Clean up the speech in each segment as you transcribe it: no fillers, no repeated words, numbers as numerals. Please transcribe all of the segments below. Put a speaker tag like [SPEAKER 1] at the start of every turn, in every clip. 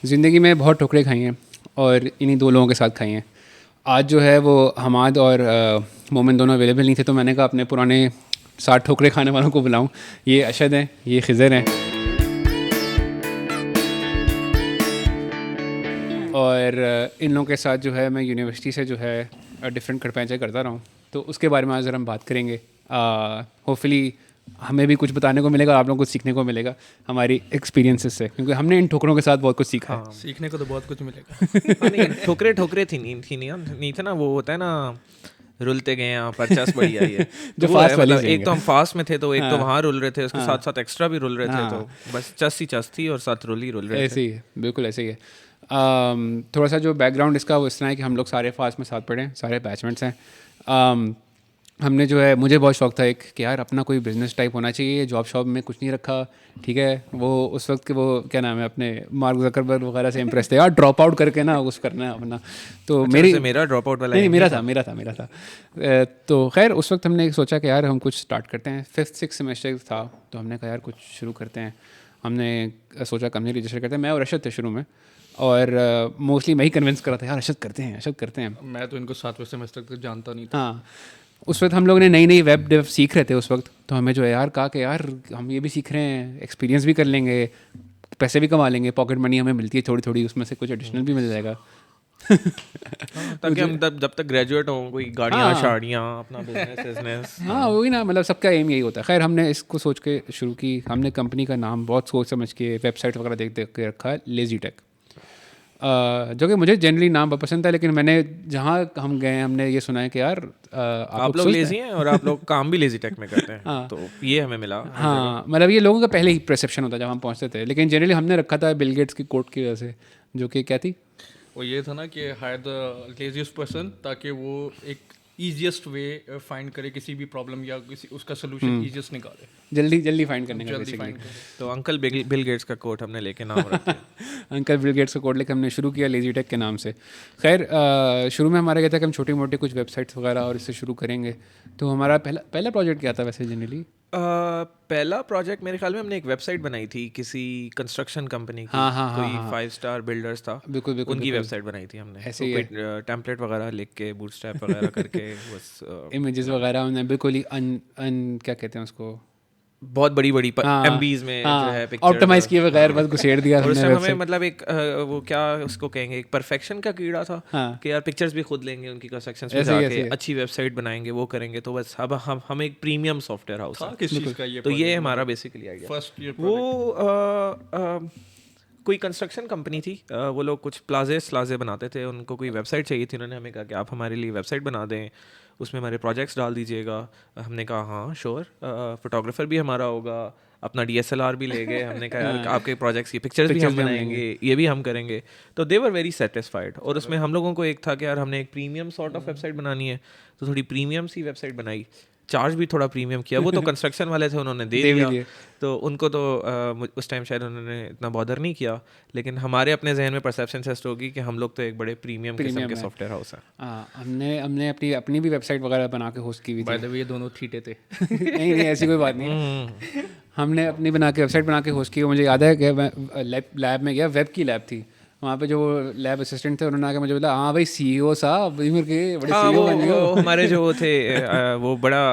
[SPEAKER 1] ज़िंदगी में बहुत ठोकरें खाई हैं और इन्हीं दो लोगों के साथ खाई हैं। आज जो है वो हमाद और मोमिन दोनों अवेलेबल नहीं थे, तो मैंने कहा अपने पुराने 60 ठोकरे खाने वालों को बुलाऊं। ये अशद हैं, ये खिज़र हैं, और इन लोगों के साथ जो है मैं यूनिवर्सिटी से जो है डिफरेंट खड़पैंचे करता रहा हूँ, तो उसके बारे में आज ज़रा हम बात करेंगे। होपफुली हमें भी कुछ बताने को मिलेगा, आप लोगों को सीखने को मिलेगा हमारी एक्सपीरियंसेस से, क्योंकि हमने इन ठोकरों के साथ बहुत कुछ सीखा है।
[SPEAKER 2] सीखने को तो बहुत कुछ मिलेगा।
[SPEAKER 3] हाँ, नहीं ठोकरे ठोकरे थी नहीं थे ना, वो होता है ना, रुलते गए यहाँ परचास बढ़ी आई है।
[SPEAKER 1] जो
[SPEAKER 3] वो
[SPEAKER 1] फास्ट
[SPEAKER 3] है,
[SPEAKER 1] वाली
[SPEAKER 3] मतलब
[SPEAKER 1] जाएंगे।
[SPEAKER 3] एक तो हम फास्ट में थे, तो एक तो
[SPEAKER 1] हाँ।
[SPEAKER 3] वहाँ रुल रहे थे, उसके
[SPEAKER 1] हाँ।
[SPEAKER 3] साथ साथ एक्स्ट्रा भी रुल रहे थे,
[SPEAKER 1] हाँ।
[SPEAKER 3] तो बस चस ही चस थी और साथ रुल ही रुल रहे
[SPEAKER 1] ऐसे
[SPEAKER 3] थे।
[SPEAKER 1] ही है, बिल्कुल ऐसे ही है। थोड़ा सा जो बैकग्राउंड इसका वो इस तरह है कि हम लोग सारे फास्ट में साथ पढ़े हैं, सारे बैचमेंट्स हैं। हमने जो है, मुझे बहुत शौक था एक कि यार अपना कोई बिजनेस टाइप होना चाहिए, जॉब शॉप में कुछ नहीं रखा, ठीक है। वो उस वक्त के वो क्या नाम है, अपने मार्क ज़करबर्ग वगैरह से इम्प्रेस थे यार, ड्रॉप आउट करके ना कुछ करना है अपना। तो
[SPEAKER 3] अच्छा,
[SPEAKER 1] मेरी
[SPEAKER 3] वैसे मेरा ड्रॉप आउट वाला
[SPEAKER 1] नहीं,
[SPEAKER 3] aim
[SPEAKER 1] मेरा था। तो खैर उस वक्त हमने सोचा कि यार हम कुछ स्टार्ट करते हैं, 5th-6th सेमेस्टर था, तो हमने कहा यार कुछ शुरू करते हैं। हमने सोचा कंपनी रजिस्टर करते हैं, मैं और अरशद थे शुरू में, और मोस्टली मैं ही कन्विंस कर रहा था यार अरशद करते हैं।
[SPEAKER 2] मैं तो इनको 7वें सेमेस्टर तक जानता नहीं था।
[SPEAKER 1] हाँ, उस वक्त हम लोग ने नई वेब डेव सीख रहे थे उस वक्त, तो हमें जो है यार कहा कि यार हम ये भी सीख रहे हैं, एक्सपीरियंस भी कर लेंगे, पैसे भी कमा लेंगे, पॉकेट मनी हमें मिलती है थोड़ी थोड़ी, उसमें से कुछ एडिशनल भी मिल जाएगा।
[SPEAKER 3] ताकि हम जब तक ग्रेजुएट हों, कोई गाड़ियाँ
[SPEAKER 1] हाँ।
[SPEAKER 3] शाड़ियाँ, अपना बिजनेस।
[SPEAKER 1] हाँ वही ना, मतलब सबका एम यही होता है। खैर हमने इसको सोच के शुरू की, हमने कंपनी का नाम बहुत सोच समझ के वेबसाइट वगैरह देख देख के रखा है, लेजी टेक, जो कि मुझे जनरली नाम पसंद था, लेकिन मैंने जहाँ हम गए हमने ये सुना है कि यार
[SPEAKER 3] आप लोग लेजी हैं और आप लोग काम भी लेजी टेक में करते हैं।
[SPEAKER 1] हाँ।
[SPEAKER 3] तो ये हमें मिला।
[SPEAKER 1] हाँ, मतलब ये लोगों का पहले ही परसेप्शन होता है जब हम पहुँचते थे, लेकिन जनरली हमने रखा था बिल गेट्स की कोट की वजह से, जो कि क्या थी,
[SPEAKER 2] वो ये था ना कि हायर द लेजिएस्ट पर्सन, ताकि वो एक ईजिएस्ट वे फाइंड करे किसी भी प्रॉब्लम या किसी उसका सोल्यूशन ईजिएस्ट निकाले,
[SPEAKER 1] जल्दी फाइंड करने का
[SPEAKER 2] जल्दी
[SPEAKER 1] basically।
[SPEAKER 2] फाइंड करे।
[SPEAKER 3] तो अंकल बिल गेट्स का कोट हमने लेके नाम रख दिया।
[SPEAKER 1] अंकल बिल गेट्स का कोड लेकर हमने शुरू किया लेजी टेक के नाम से। खैर शुरू में हमारा क्या था कि हम छोटी मोटी कुछ वेबसाइट्स वगैरह और इससे शुरू करेंगे। तो हमारा पहला प्रोजेक्ट क्या था वैसे जनरली?
[SPEAKER 3] पहला प्रोजेक्ट मेरे ख्याल में हमने एक वेबसाइट बनाई थी किसी कंस्ट्रक्शन कंपनी की।
[SPEAKER 1] हाँ, हाँ,
[SPEAKER 3] कोई
[SPEAKER 1] हाँ।
[SPEAKER 3] 5 स्टार बिल्डर्स था,
[SPEAKER 1] बिल्कुल
[SPEAKER 3] उनकी वेबसाइट बनाई थी हमने।
[SPEAKER 1] ऐसे
[SPEAKER 3] तो
[SPEAKER 1] ही
[SPEAKER 3] कोई टेम्पलेट वगैरह लिख के, बूटस्ट्रैप वगैरह करके बस
[SPEAKER 1] इमेजेस वगैरह हमने बिल्कुल ही अन क्या कहते हैं उसको,
[SPEAKER 3] बहुत बड़ी
[SPEAKER 1] हाँ,
[SPEAKER 3] एमबीज में जो है
[SPEAKER 1] हाँ,
[SPEAKER 3] पिक्चर
[SPEAKER 1] ऑप्टिमाइज किए बगैर बस घुसेड़ दिया
[SPEAKER 3] और उस
[SPEAKER 1] हमने
[SPEAKER 3] टाइम हमें
[SPEAKER 1] वेबसाइट।
[SPEAKER 3] मतलब एक वो क्या उसको कहेंगे, एक परफेक्शन का कीड़ा था
[SPEAKER 1] हाँ।
[SPEAKER 3] कि यार पिक्चर्स भी खुद लेंगे उनकी कंस्ट्रक्शंस में
[SPEAKER 1] ऐसे ही,
[SPEAKER 3] जाके,
[SPEAKER 1] ऐसे ही।
[SPEAKER 3] अच्छी वेबसाइट बनाएंगे, वो करेंगे। तो बस अब हम एक प्रीमियम सॉफ्टवेयर हाउस
[SPEAKER 2] था
[SPEAKER 3] है।
[SPEAKER 2] किस चीज़ का ये
[SPEAKER 3] तो ये
[SPEAKER 2] project?
[SPEAKER 3] हमारा बेसिकली आइडिया।
[SPEAKER 2] फर्स्ट ईयर
[SPEAKER 3] वो कोई कंस्ट्रक्शन कंपनी थी, वो लोग कुछ प्लाजे बनाते थे, उनको कोई वेबसाइट चाहिए थी। उन्होंने हमें कहा कि आप हमारे लिए वेबसाइट बना दें, उसमें हमारे प्रोजेक्ट्स डाल दीजिएगा। हमने कहा हाँ श्योर, फोटोग्राफर भी हमारा होगा, अपना DSLR भी ले गए। हमने कहा यार आपके प्रोजेक्ट्स की पिक्चर्स भी हम बनाएंगे, ये भी हम करेंगे। तो दे वर वेरी सेटिस्फाइड। और उसमें हम लोगों को एक था कि यार हमने एक प्रीमियम सॉर्ट ऑफ वेबसाइट बनानी है, तो थोड़ी प्रीमियम सी वेबसाइट बनाई, चार्ज भी थोड़ा प्रीमियम किया। वो तो कंस्ट्रक्शन वाले थे, उन्होंने दे
[SPEAKER 1] दे भी
[SPEAKER 3] दिया,
[SPEAKER 1] दिए।
[SPEAKER 3] तो उनको तो उस टाइम शायद उन्होंने इतना बॉदर नहीं किया। लेकिन हमारे अपने जहन में परसेप्शन सेट होगी कि हम लोग तो एक बड़े प्रीमियम किस्म के
[SPEAKER 1] है।
[SPEAKER 3] सॉफ्टवेयर हाउस हैं।
[SPEAKER 1] हाँ, हमने अपनी भी वेबसाइट वगैरह बना के होस्ट की हुई
[SPEAKER 2] बाय
[SPEAKER 1] थी।
[SPEAKER 2] द वे ये दोनों थीटे थे।
[SPEAKER 1] नहीं ऐसी कोई बात नहीं है। हमने अपनी बना के वेबसाइट बना के होस्ट की। मुझे याद है कि मैं लैब में गया, वेब की लैब थी वहाँ पे, जो लैब असिस्टेंट थे उन्होंने आके मुझे बोला हाँ भाई CEO साहब मेरे के बड़े
[SPEAKER 3] हाँ,
[SPEAKER 1] CEO बन गए
[SPEAKER 3] वो
[SPEAKER 1] हो।
[SPEAKER 3] हमारे जो वो थे वो बड़ा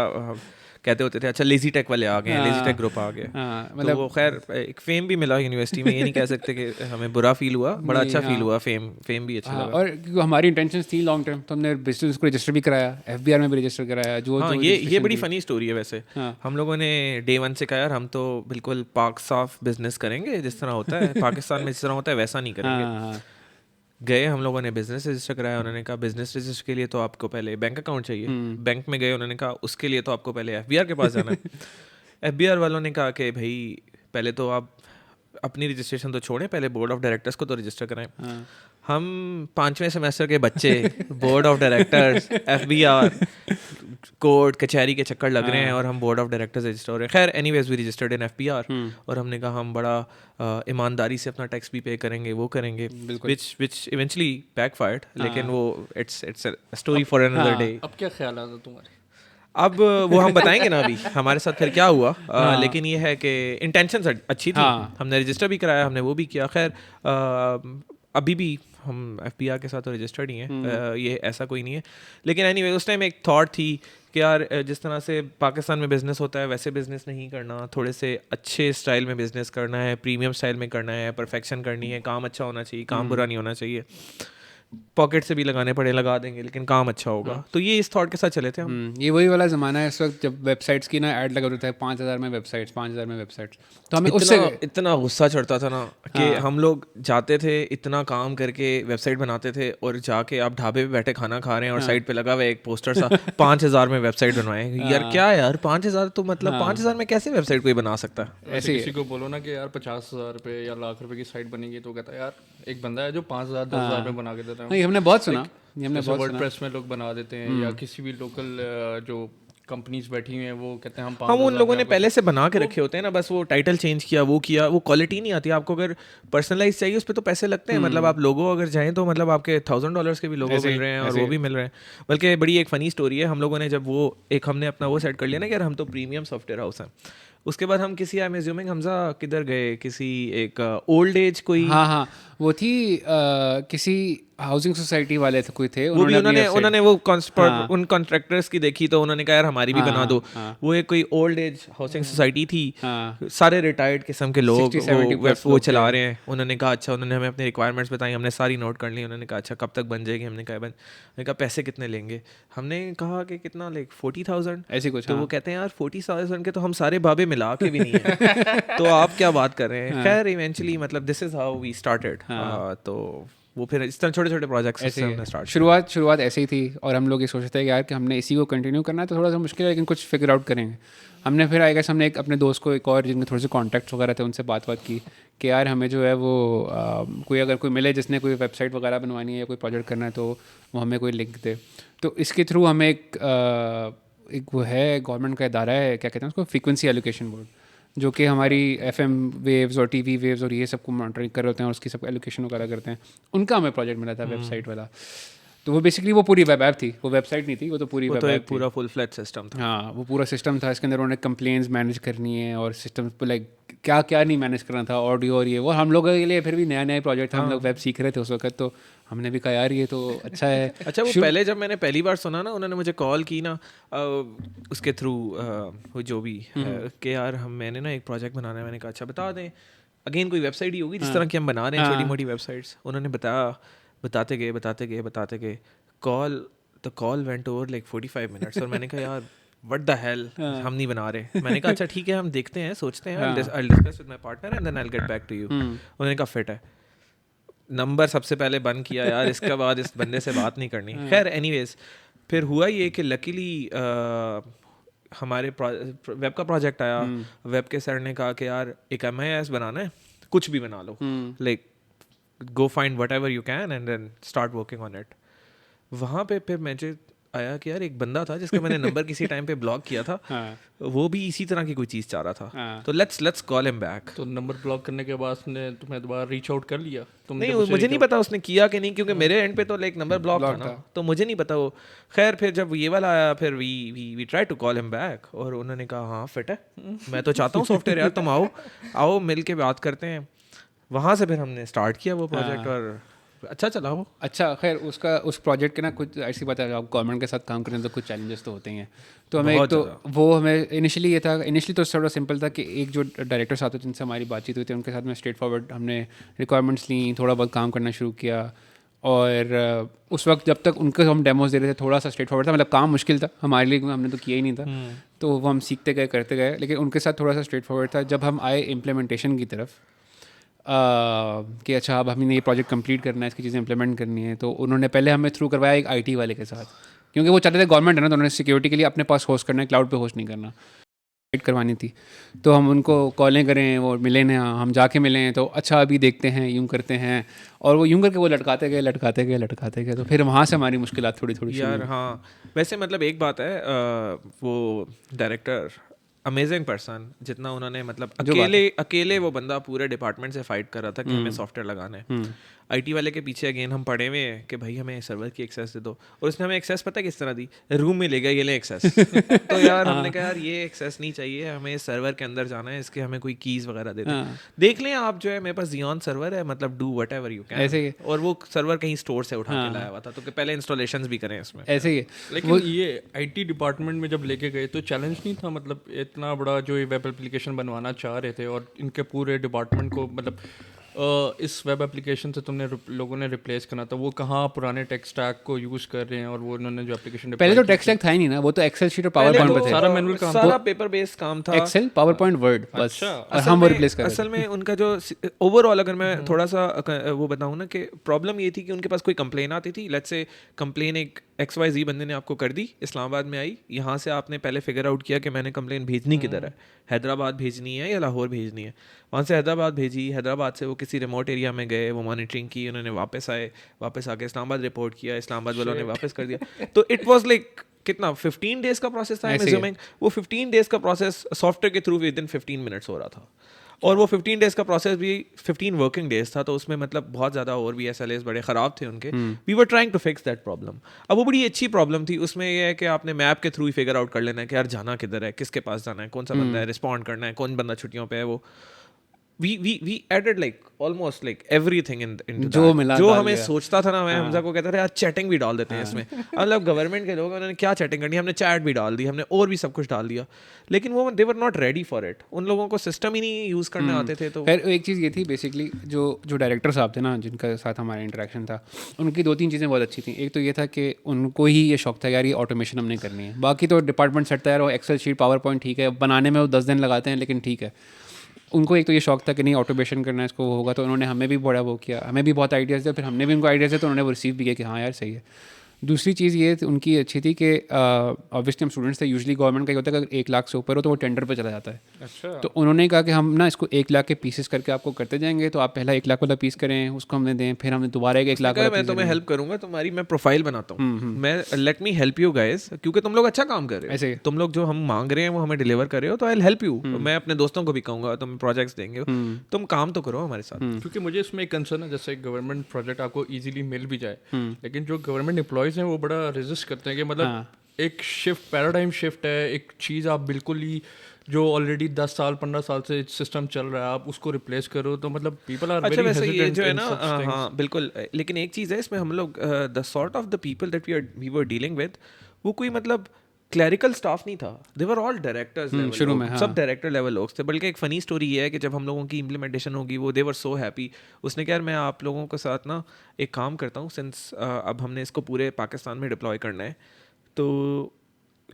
[SPEAKER 3] कहते होते थे अच्छा लेजी टेक वाले आ गए हैं, लेजी टेक ग्रुप आ गए।
[SPEAKER 1] हाँ,
[SPEAKER 3] तो
[SPEAKER 1] मतलब
[SPEAKER 3] वो खैर एक फेम भी मिला यूनिवर्सिटी में, ये नहीं कह सकते कि हमें बुरा फील हुआ, बड़ा अच्छा फील हुआ, फेम भी अच्छा
[SPEAKER 1] हाँ,
[SPEAKER 3] लगा।
[SPEAKER 1] और क्योंकि हमारी इंटेंशंस थी लॉन्ग टर्म, तो हमने बिजनेस को रजिस्टर भी कराया, FBR में भी रजिस्टर कराया। जो
[SPEAKER 3] हाँ,
[SPEAKER 1] जो
[SPEAKER 3] ये
[SPEAKER 1] registration
[SPEAKER 3] बड़ी
[SPEAKER 1] थी।
[SPEAKER 3] फनी स्टोरी है वैसे।
[SPEAKER 1] हाँ।
[SPEAKER 3] हम लोगों ने डे 1 से कहा यार हम तो बिल्कुल पाक साफ बिजनेस करेंगे, जिस तरह होता है पाकिस्तान में जिस तरह होता है वैसा नहीं करेंगे।
[SPEAKER 1] हाँ,
[SPEAKER 3] गए हम लोगों ने बिजनेस रजिस्टर कराया। उन्होंने कहा बिजनेस रजिस्टर के लिए तो आपको पहले बैंक अकाउंट चाहिए। बैंक में गए, उन्होंने कहा उसके लिए तो आपको पहले FBR के पास जाना है। FBR वालों ने कहा कि भाई पहले तो आप अपनी रजिस्ट्रेशन तो छोड़ें, पहले बोर्ड ऑफ डायरेक्टर्स को तो रजिस्टर कराएं। हम 5वें सेमेस्टर के बच्चे board of directors, FBR, court कचहरी के चक्कर लग रहे हैं और हम बोर्ड ऑफ डायरेक्टर्स रजिस्टर हो रहे हैं। खैर anyways we registered in FBR और हमने कहा हम बड़ा ईमानदारी से अपना टैक्स भी पे करेंगे, वो करेंगे, विच इवेंचुअली बैकफायर्ड। लेकिन वो it's a story for another day.
[SPEAKER 2] अब क्या ख्याल आता तुम्हारे?
[SPEAKER 3] अब वो हम बताएंगे ना अभी हमारे साथ फिर क्या हुआ। लेकिन ये है कि इंटेंशन अच्छी थी। हमने रजिस्टर भी कराया, हमने वो भी किया। खैर अभी भी हम FBR के साथ तो रजिस्टर्ड ही हैं, ये ऐसा कोई नहीं है। लेकिन एनीवे उस टाइम एक थॉट थी कि यार जिस तरह से पाकिस्तान में बिज़नेस होता है वैसे बिज़नेस नहीं करना, थोड़े से अच्छे स्टाइल में बिज़नेस करना है, प्रीमियम स्टाइल में करना है, परफेक्शन करनी है, काम अच्छा होना चाहिए, काम बुरा नहीं होना चाहिए। पॉकेट से भी लगाने पड़े लगा देंगे लेकिन काम अच्छा होगा। तो ये इस थॉट के साथ चले थे हम।
[SPEAKER 1] ये वही वाला ज़माना है इस वक्त जब वेबसाइट्स की ना ऐड लगा होता है 5,000 में वेबसाइट्स, 5,000 में वेबसाइट्स। तो हमें उससे
[SPEAKER 3] इतना गुस्सा चढ़ता था ना कि हम लोग जाते थे, इतना काम करके वेबसाइट बनाते थे और जाके आप ढाबे पे बैठे खाना खा रहे हैं और साइड पे लगा हुआ एक पोस्टर सा 5,000 में वेबसाइट बनवाए। यार क्या है यार 5,000, तो मतलब 5,000 में कैसे वेबसाइट कोई बना सकता है?
[SPEAKER 2] ऐसे किसी को बोलो ना कि यार 50,000 रुपये या लाख रुपए की साइट बनेगी तो कहता है यार एक बंदा है जो 5,000 10,000 में बना के देता है।
[SPEAKER 1] नहीं, हमने बहुत सुना, हमने बहुत
[SPEAKER 2] वर्डप्रेस में लोग बना देते हैं या किसी भी लोकल जो कंपनीज बैठी हुई हैं वो कहते हैं
[SPEAKER 3] हम उन लोगों ने पहले से बना के रखे होते हैं ना, बस वो टाइटल चेंज किया, वो किया, वो क्वालिटी नहीं आती। आपको अगर पर्सनलाइज चाहिए उस पर तो पैसे लगते हैं। मतलब आप लोगो अगर जाएं तो मतलब आपके $1,000 के भी लोगो मिल रहे हैं और वो भी मिल रहे हैं। बल्कि बड़ी एक फ़नी स्टोरी है, हम लोगों ने जब वो एक हमने अपना वो सेट कर लिया ना कि यार हम तो प्रीमियम सॉफ्टवेयर हाउस हैं, उसके बाद हम किसी आई एम एज्यूमिंग हमजा किधर गए, किसी एक ओल्ड एज कोई,
[SPEAKER 1] हाँ वो थी किसी हाउसिंग सोसाइटी वाले थे, कोई थे,
[SPEAKER 3] वो भी उन्होंने वो उन कॉन्ट्रैक्टर्स की देखी तो उन्होंने कहा यार हमारी भी बना दो। वो एक कोई ओल्ड एज हाउसिंग सोसाइटी थी, सारे रिटायर्ड किस्म के लोग वो चला रहे हैं। उन्होंने कहा अच्छा, उन्होंने हमें अपनी रिक्वायरमेंट्स बताई, हमने सारी नोट कर ली। उन्होंने कहा अच्छा कब तक बन जाएगी? हमने कहा पैसे कितने लेंगे? हमने कहा कि कितना, लाइक 40,000
[SPEAKER 1] ऐसे कुछ।
[SPEAKER 3] तो वो कहते हैं यार 40,000 के तो हम सारे बाबे मिला के भी नहीं है तो आप क्या बात कर रहे हैं? खैर इवेंचुअली मतलब this is how we started. तो वो फिर इस तरह छोटे छोटे प्रोजेक्ट्स ऐसे हमने स्टार्ट।
[SPEAKER 1] शुरुआत ऐसे ही थी और हम लोग ये सोचते थे कि यार कि हमने इसी को कंटिन्यू करना है तो थोड़ा सा मुश्किल है लेकिन कुछ फिगर आउट करेंगे। हमने फिर आई गेस हमने एक अपने दोस्त को, एक और जिनके थोड़े से कॉन्टैक्ट्स वगैरह थे, उनसे बात की कि यार हमें जो है वो कोई अगर कोई मिले जिसने कोई वेबसाइट वगैरह बनवानी है या कोई प्रोजेक्ट करना है तो वो हमें कोई लिंक दे। तो इसके थ्रू हमें एक वो है गवर्नमेंट का इदारा है, क्या कहते हैं उसको, फ्रीक्वेंसी एलोकेशन बोर्ड, जो कि हमारी FM वेव्स और TV वेव्स और ये सब को मॉनिटरिंग कर रहे होते हैं और उसकी सब एलोकेशन वगैरह करते हैं। उनका हमें प्रोजेक्ट मिला था वेबसाइट वाला। तो वो बेसिकली वो पूरी वेब ऐप थी, वो वेबसाइट नहीं थी, वो तो पूरी वेब ऐप थी,
[SPEAKER 3] पूरा फुल फ्लैट सिस्टम था।
[SPEAKER 1] हाँ वो पूरा सिस्टम था। इसके अंदर उन्होंने कंप्लेंट्स मैनेज करनी है और सिस्टम पर लाइक क्या क्या नहीं मैनेज करना था, ऑडियो और ये वो। हम लोगों के लिए फिर भी नया प्रोजेक्ट था, हम लोग वेब सीख रहे थे उस वक्त, तो हमने भी कहा यार ये तो अच्छा है।
[SPEAKER 3] अच्छा वो पहले जब मैंने पहली बार सुना ना, उन्होंने मुझे कॉल की ना उसके थ्रू जो भी कि यार मैंने ना एक प्रोजेक्ट बनाना है। मैंने कहा अच्छा बता दें, अगेन कोई वेबसाइट ही होगी जिस तरह की हम बना रहे हैं, छोटी मोटी वेबसाइट्स। उन्होंने बताते गए call went over like 45 minutes और मैंने कहा यार व्हाट द हेल, हम नहीं बना रहे। मैंने कहा अच्छा ठीक है हम देखते हैं, सोचते हैं, I'll discuss with my partner and then I'll get back to you। उन्होंने कहा फिट है। नंबर सबसे पहले बंद किया यार, इसके बाद इस बंदे से बात नहीं करनी। खैर एनीवेज फिर हुआ ये कि लकीली हमारे वेब का प्रोजेक्ट आया। वेब के सर ने कहा कि यार एक MIS बनाना है, कुछ भी बना लो, like go find whatever you can and then start working on it. वहाँ पे फिर मुझे आया कि यार एक बंदा था जिसका मैंने नंबर किसी टाइम पे ब्लॉक किया था, वो भी इसी तरह की कोई चीज़ चाह रहा था, तो लेट्स कॉल हिम बैक।
[SPEAKER 2] तो नंबर ब्लॉक करने के बाद उसने तुम्हें दोबारा रीच आउट कर लिया?
[SPEAKER 3] नहीं मुझे नहीं पता उसने किया कि नहीं, क्योंकि मेरे एंड पे तो लाइक नंबर ब्लॉक था ना, तो मुझे नहीं पता वो। खैर फिर जब ये वाला आया फिर we try to call him back और उन्होंने कहा हाँ फिट है, मैं तो चाहता हूँ सॉफ्टवेयर यार, तुम आओ मिल के बात करते हैं। वहाँ से फिर हमने स्टार्ट किया वो प्रोजेक्ट और अच्छा चला वो।
[SPEAKER 1] अच्छा खैर उस प्रोजेक्ट के ना कुछ ऐसी बात है, आप गवर्नमेंट के साथ काम करें तो कुछ चैलेंजेस तो होते ही हैं। तो हमें एक तो वो हमें इनिशियली तो थोड़ा सिंपल था कि एक जो डायरेक्टर साथ थे जिनसे हमारी बातचीत हुई थी उनके साथ में स्ट्रेट फॉरवर्ड हमने रिक्वायरमेंट्स ली, थोड़ा बहुत काम करना शुरू किया। और उस वक्त जब तक उनको हम डेमोज दे रहे थे थोड़ा सा स्ट्रेट फॉरवर्ड था, मतलब काम मुश्किल था हमारे लिए, हमने तो किया ही नहीं था, तो वो हम सीखते गए करते गए। लेकिन उनके साथ थोड़ा सा स्ट्रेट फॉरवर्ड था। जब हम आए इम्प्लीमेंटेशन की तरफ कि अच्छा अब हमने ये प्रोजेक्ट कंप्लीट करना है, इसकी चीज़ें इंप्लीमेंट करनी है, तो उन्होंने पहले हमें थ्रू करवाया एक IT वाले के साथ, क्योंकि वो चाहते थे गवर्नमेंट है ना, तो उन्होंने सिक्योरिटी के लिए अपने पास होस्ट करना है, क्लाउड पे होस्ट नहीं करना, करवानी थी। तो हम उनको कॉलें करें, वो मिले ना, हम जाके मिले तो अच्छा अभी देखते हैं, यूँ करते हैं, और वो यूँ करके वो लटकाते गए। तो फिर वहाँ से हमारी मुश्किलात थोड़ी
[SPEAKER 3] यार। हाँ वैसे मतलब एक बात है, वो डायरेक्टर अमेजिंग पर्सन, जितना उन्होंने मतलब
[SPEAKER 1] जो बात
[SPEAKER 3] अकेले वो बंदा पूरे डिपार्टमेंट से फाइट कर रहा था कि हमें सॉफ्टवेयर लगाना है। आईटी वाले के पीछे अगेन हम पड़े हुए हैं कि भाई हमें सर्वर की एक्सेस दे दो, और उसने हमें एक्सेस पता है किस तरह दी, रूम में ले गया, ये ले एक्सेस। तो यार हमने कहा यार ये एक्सेस नहीं चाहिए हमें, सर्वर के अंदर जाना है, इसके हमें कोई कीज वगैरह दे दो। देख लें आप, जो है मेरे पास Xeon सर्वर है, मतलब डू व्हाटएवर यू कैन।
[SPEAKER 1] ऐसे ही।
[SPEAKER 3] और वो सर्वर कहीं स्टोर से उठा के लाया हुआ था, तो कि पहले इंस्टॉलेशंस भी करें इसमें।
[SPEAKER 1] ऐसे ही है।
[SPEAKER 2] लेकिन ये आईटी डिपार्टमेंट में जब लेके गए तो चैलेंज नहीं था, मतलब इतना बड़ा जो ये वेब एप्लीकेशन बनवाना चाह रहे थे और इनके पूरे डिपार्टमेंट को मतलब इस वेब एप्लीकेशन से लोगों ने रिप्लेस करना था, वो कहाँ पुराने टेक स्टैक को यूज़ कर रहे हैं, और वो उन्होंने जो एप्लीकेशन
[SPEAKER 1] पहले तो टेक स्टैक था ही नहीं ना, वो तो एक्सेल शीट और पावर पॉइंट पे थे।
[SPEAKER 2] सारा मैनुअल काम,
[SPEAKER 3] सारा पेपर बेस्ड काम था,
[SPEAKER 1] एक्सेल, पावर पॉइंट, वर्ड, बस। और हम वो रिप्लेस कर रहे थे।
[SPEAKER 3] असल में उनका जो ओवरऑल, अगर मैं थोड़ा सा वो बताऊं ना, कि प्रॉब्लम ये थी कि उनके पास कोई कंप्लेन आती थी, लेट्स से कंप्लेन एक XYZ बंदे ने आपको कर दी, इस्लामाबाद में आई, यहाँ से आपने पहले फिगर आउट किया कि मैंने कंप्लेन भेजनी किधर है, हैदराबाद भेजनी है या लाहौर भेजनी है। वहाँ से हैदराबाद भेजी, हैदराबाद से वो किसी रिमोट एरिया में गए, वो मॉनिटरिंग की, उन्होंने वापस आए, वापस आके इस्लामाबाद रिपोर्ट किया, इस्लामाबाद वालों ने वापस कर दिया। तो इट वाज लाइक कितना 15 डेज का प्रोसेस था, वो 15 डेज का प्रोसेस सॉफ्टवेयर के थ्रू विद इन 15 मिनट्स हो रहा था। और वो 15 डेज का प्रोसेस भी 15 वर्किंग डेज था, तो उसमें मतलब बहुत ज़्यादा और भी SLAs बड़े ख़राब थे उनके। We were trying to fix that problem. अब वो बड़ी अच्छी प्रॉब्लम थी, उसमें ये है कि आपने मैप के थ्रू ही फिगर आउट कर लेना है कि यार जाना किधर है, किसके पास जाना है, कौन सा बंदा है, रिस्पॉन्ड करना है, कौन बंदा छुट्टियों पे है। वो we added like almost like everything into
[SPEAKER 1] जो
[SPEAKER 3] that.
[SPEAKER 1] मिला
[SPEAKER 3] जो
[SPEAKER 1] डाल
[SPEAKER 3] हमें
[SPEAKER 1] दिया।
[SPEAKER 3] सोचता था ना, मैं हमजा को कहता था यार चैटिंग भी डाल देते हैं इसमें। मतलब गवर्नमेंट के लोग, उन्होंने क्या चैटिंग करनी, हमने चैट भी डाल दी, हमने और भी सब कुछ डाल दिया, लेकिन वो they were not ready for it. उन लोगों को सिस्टम ही नहीं यूज़ करने आते थे। तो
[SPEAKER 1] खैर एक चीज़ ये थी बेसिकली, जो डायरेक्टर साहब थे ना, जिनके साथ हमारा इंटरेक्शन था, उनकी 2-3 चीज़ें बहुत अच्छी थी। एक तो ये था कि उनको ही ये शौक था यार ये ऑटोमेशन हमने करनी है। बाकी तो डिपार्टमेंट सेट था यार, वो एक्सेल शीट, पावर पॉइंट ठीक है, बनाने में वो 10 दिन लगाते हैं, लेकिन ठीक है। उनको एक तो ये शौक था कि नहीं ऑटोमेशन करना है, इसको वो होगा, तो उन्होंने हमें भी बड़ा वो किया, हमें भी बहुत आइडियाज़ दिए, फिर हमने भी उनको आइडियाज़ दिए, तो उन्होंने वो रिसीव भी किया कि हाँ यार सही है। दूसरी चीज़ ये उनकी अच्छी थी कि ऑब्वियसली हम स्टूडेंट्स थे, यूजुअली गवर्नमेंट का ये होता है कि अगर 1 लाख से ऊपर हो तो वो टेंडर पे चला जाता है।
[SPEAKER 2] अच्छा।
[SPEAKER 1] तो उन्होंने कहा कि हम ना इसको 1 लाख के पीसेस करके आपको करते जाएंगे, तो आप पहला 1 लाख वाला पीस करें, उसको हमने दें, फिर हमने दोबारा 1 लाख वाला
[SPEAKER 3] मैं तुम्हें हेल्प करूंगा, तुम्हारी मैं प्रोफाइल बनाता हूँ, मैं let me help you guys, क्योंकि तुम लोग अच्छा काम कर रहे हो,
[SPEAKER 1] ऐसे
[SPEAKER 3] तुम लोग जो हम मांग रहे हैं वो हमें डिलीवर कर रहे हो, तो आई विल हेल्प यू। मैं अपने दोस्तों को भी कहूंगा, तुम प्रोजेक्ट्स देंगे, तुम काम तो करो हमारे साथ।
[SPEAKER 2] क्योंकि मुझे इसमें एक कंसर्न है, जैसे गवर्नमेंट प्रोजेक्ट आपको इजीली मिल भी जाए, लेकिन जो गवर्नमेंट एम्प्लॉयज़ हैं वो बड़ा रेजिस्ट करते हैं कि मतलब एक शिफ्ट, पैराडाइम शिफ्ट है, एक चीज़ आप बिल्कुल ही जो ऑलरेडी 10 साल 15 साल से सिस्टम चल रहा है, आप उसको रिप्लेस करो, तो मतलब पीपल आर वेरी
[SPEAKER 3] वैसे ये जो है
[SPEAKER 2] हेजिटेंट
[SPEAKER 3] ना,
[SPEAKER 2] इन सच
[SPEAKER 3] हाँ बिल्कुल, लेकिन एक चीज़ है इसमें, हम लोग the sort of the people that we were dealing with, वो कोई मतलब क्लैरिकल स्टाफ नहीं था, they were all directors level,
[SPEAKER 1] शुरू में
[SPEAKER 3] सब डायरेक्टर लेवल लोग थे। बल्कि एक फ़नी स्टोरी ये है कि जब हम लोगों की इम्प्लीमेंटेशन होगी, वो दे वर सो हैप्पी। उसने कहा यार मैं आप लोगों के साथ ना एक काम करता हूँ, सिंस अब हमने इसको पूरे पाकिस्तान में डिप्लॉय करना है, तो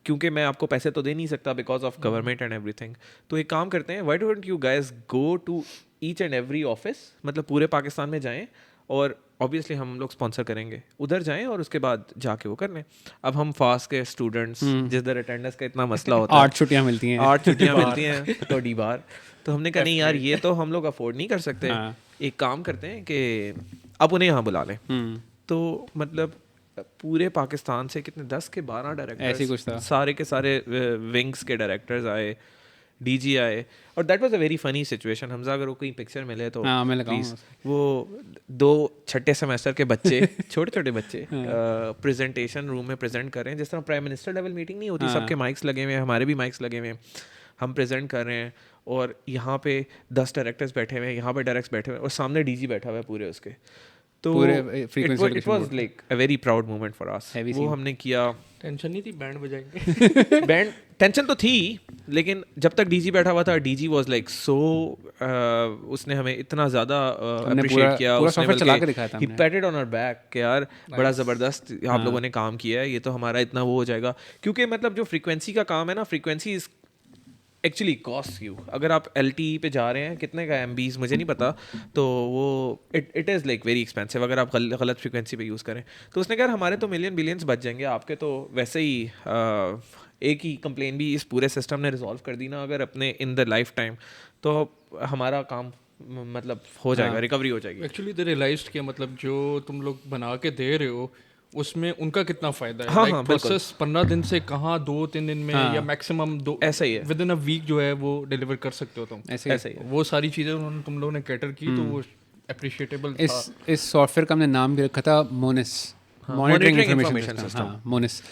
[SPEAKER 3] क्योंकि मैं आपको पैसे तो दे नहीं सकता because of government and everything, तो एक काम करते हैं, why don't you guys go to each and every office, मतलब पूरे पाकिस्तान में जाएं, और ऑब्वियसली हम लोग स्पॉन्सर करेंगे, उधर जाएं और उसके बाद जाके वो कर लें। अब हम फास्ट के स्टूडेंट्स, जिधर अटेंडेंस का इतना मसला होता है,
[SPEAKER 1] 8 छुट्टियाँ मिलती हैं,
[SPEAKER 3] 8 छुट्टियाँ मिलती हैं थोड़ी बार, तो हमने कहा नहीं यार ये तो हम लोग अफोर्ड नहीं कर सकते, एक काम करते हैं कि अब उन्हें यहाँ बुला लें। तो मतलब पूरे पाकिस्तान से कितने 10 के 12 डायरेक्टर्स,
[SPEAKER 1] ऐसे कुछ था,
[SPEAKER 3] सारे के सारे विंग्स के डायरेक्टर्स आए, DG आए, और that was a very funny situation. Hamza अगर वो कोई पिक्चर मिले तो प्लीज, वो 2 छठे सेमेस्टर के बच्चे छोटे छोटे बच्चे प्रेजेंटेशन रूम में प्रेजेंट कर रहे हैं, जिस तरह प्राइम मिनिस्टर लेवल मीटिंग नहीं होती, सबके माइक्स लगे हुए हैं, हमारे भी माइक्स लगे हुए हैं, हम प्रेजेंट कर रहे हैं, और यहाँ पे 10 डायरेक्टर्स बैठे हुए हैं, यहाँ पे डायरेक्ट्स बैठे हुए हैं, और सामने DG बैठा हुआ है पूरे उसके। तो it was like a very proud moment for us. वो हमने किया,
[SPEAKER 2] टेंशन नहीं थी, बैंड बजाएंगे
[SPEAKER 3] बैंड टेंशन तो थी, लेकिन जब तक DG बैठा हुआ था, DG वाज लाइक सो, उसने हमें इतना ज़्यादा अप्रिशिएट किया, उसने
[SPEAKER 1] चला के दिखाया था,
[SPEAKER 3] ही पैटेड ऑन आवर बैक कि यार बड़ा ज़बरदस्त आप लोगों ने काम किया है, ये तो हमारा इतना वो हो जाएगा, क्योंकि मतलब जो फ्रीक्वेंसी का काम है ना, frequency is actually cost you. अगर आप LTE पे जा रहे हैं, कितने का MBs मुझे नहीं पता, तो वो it is like very expensive अगर आप गलत फ्रीक्वेंसी पे यूज़ करें। तो उसने कहा हमारे तो मिलियन बिलियंस बच जाएंगे, आपके तो वैसे ही एक ही कंप्लेन भी इस पूरे सिस्टम ने रिजॉल्व कर दी ना अगर अपने इन द लाइफ टाइम, तो हमारा काम मतलब हो जाएगा, रिकवरी हो जाएगी।
[SPEAKER 2] एक्चुअली दे रियलाइज्ड कि मतलब जो तुम लोग बना के दे रहे हो उसमें उनका कितना फायदा है?
[SPEAKER 3] हाँ,
[SPEAKER 2] लाइक
[SPEAKER 3] हाँ, बिल्कुल।
[SPEAKER 2] प्रोसेस 15 दिन से कहाँ 2-3 दिन में या मैक्सिमम 2
[SPEAKER 3] ऐसा ही है।
[SPEAKER 2] विद इन अ वीक जो है वो डिलीवर कर सकते हो तुम।
[SPEAKER 1] ऐसे ही
[SPEAKER 3] ऐसा ही है।
[SPEAKER 2] वो सारी चीज़ें उन्होंने तुम लोगों ने कैटर की, तो वो अप्रिशिएटेबल था।
[SPEAKER 1] इस सॉफ्टवेयर का हमने नाम भी रखा था Monis, monitoring
[SPEAKER 3] monitoring
[SPEAKER 1] information
[SPEAKER 3] information
[SPEAKER 1] system. हाँ, मोनिस।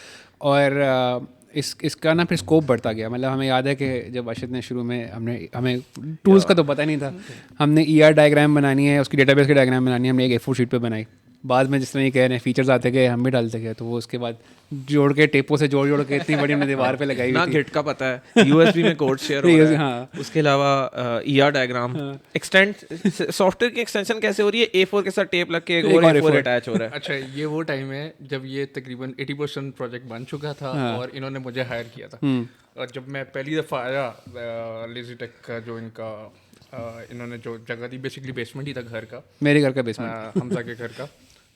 [SPEAKER 1] और इसका ना फिर स्कोप बढ़ता गया। मतलब हमें याद है कि जब अरशद ने शुरू में हमें टूल्स का तो पता नहीं था, हमने ER डायग्राम बनानी है, उसकी डेटाबेस की डायग्राम बनानी है, हमने एक A4 शीट पे बनाई। बाद में जिस तरह ये कह रहे हैं फीचर्स आते गए, हम भी डालते गए, तो वो उसके बाद जोड़ के टेपों से जोड़ के इतनी बड़ी हमने दीवार पे लगाई
[SPEAKER 3] ना
[SPEAKER 1] हुई थी।
[SPEAKER 3] गिट का पता है, यूएसबी में कोड शेयर हो रहा है।
[SPEAKER 1] हाँ।
[SPEAKER 3] उसके अलावा ER डायग्राम एक्सटेंड, सॉफ्टवेयर की एक्सटेंशन कैसे हो रही है, A4 के साथ टेप लग के एक और A4 अटैच हो रहा है।
[SPEAKER 2] अच्छा, ये वो टाइम है जब ये तकरीबन 80% प्रोजेक्ट बन चुका था और इन्होंने मुझे हायर किया था। और जब मैं पहली दफ़ा आया लेजी टेक का, जो इनका इन्होंने जो जगह दी, बेसिकली बेसमेंट ही था घर का,
[SPEAKER 1] मेरे घर का बेसमेंट।
[SPEAKER 2] हमजा के घर का।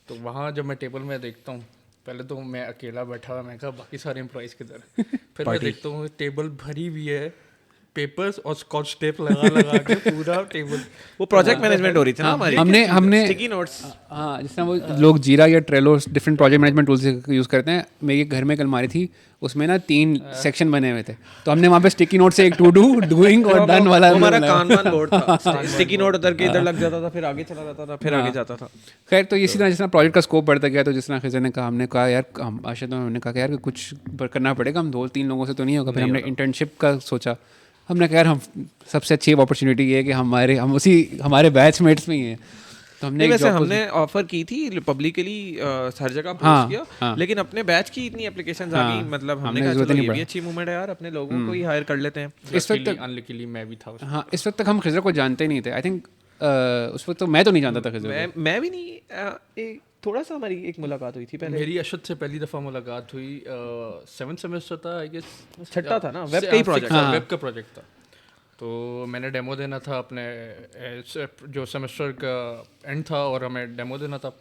[SPEAKER 2] तो वहाँ जब मैं टेबल में देखता हूँ, पहले तो मैं अकेला बैठा हुआ, मैं कहा बाकी सारे एम्प्लॉइज़ किधर। फिर मैं देखता हूँ टेबल भरी हुई है पेपर्स और स्कॉच टेप लगा लगा के पूरा टेबल।
[SPEAKER 3] वो प्रोजेक्ट मैनेजमेंट हो रही थी ना हमारी।
[SPEAKER 1] हमने
[SPEAKER 3] स्टिकी नोट्स।
[SPEAKER 1] हाँ, जिस तरह वो लोग जीरा या Trello different project management tools use करते हैं, मेरे घर में एक अलमारी थी, उसमें ना 3 सेक्शन बने हुए थे, तो हमने वहाँ पे स्टिकी नोट से एक टू डू, डूइंग और डन वाला
[SPEAKER 3] हमारा कानवान बोर्ड था। स्टिकी नोट उधर के इधर लग जाता था, फिर आगे चला जाता था, फिर आगे जाता था।
[SPEAKER 1] खैर, तो इसी तरह जिस तरह प्रोजेक्ट का स्कोप बढ़ता गया, तो जिस तरह खिज़र ने कहा, हमने कहा यार, हम आशा तो हमने कहा कि यार कुछ करना पड़ेगा, हम 2-3 लोगों से तो नहीं होगा। फिर हमने इंटर्नशिप का सोचा। हमने कहा यार, हम सबसे अच्छी अपॉर्चुनिटी ये है कि हमारे बैचमेट्स में ही हैं, तो हमने
[SPEAKER 3] वैसे हमने ऑफर की थी पब्लिकली, हर जगह पोस्ट किया, लेकिन अपने बैच की इतनी एप्लीकेशंस आ गई, मतलब हमने कहा चलो ये भी अच्छी मूवमेंट है यार, अपने लोगों को ही हायर कर लेते हैं।
[SPEAKER 1] इस वक्त तक
[SPEAKER 2] अनलकीली मैं भी था उसमें।
[SPEAKER 1] हाँ, इस वक्त तक हम खिज़र को जानते नहीं थे। आई थिंक उस वक्त तो मैं तो नहीं जानता था खिज़र को।
[SPEAKER 3] मैं भी नहीं, थोड़ा सा हमारी एक मुलाकात हुई थी पहले।
[SPEAKER 2] मेरी अरशद से पहली दफ़ा मुलाकात हुई, 7th सेमेस्टर था आई गेस,
[SPEAKER 3] छठा था ना, वेब का ही प्रोजेक्ट।
[SPEAKER 2] वेब का प्रोजेक्ट था। तो मैंने डेमो देना था अपने जो सेमेस्टर का एंड था, और हमें डेमो देना था।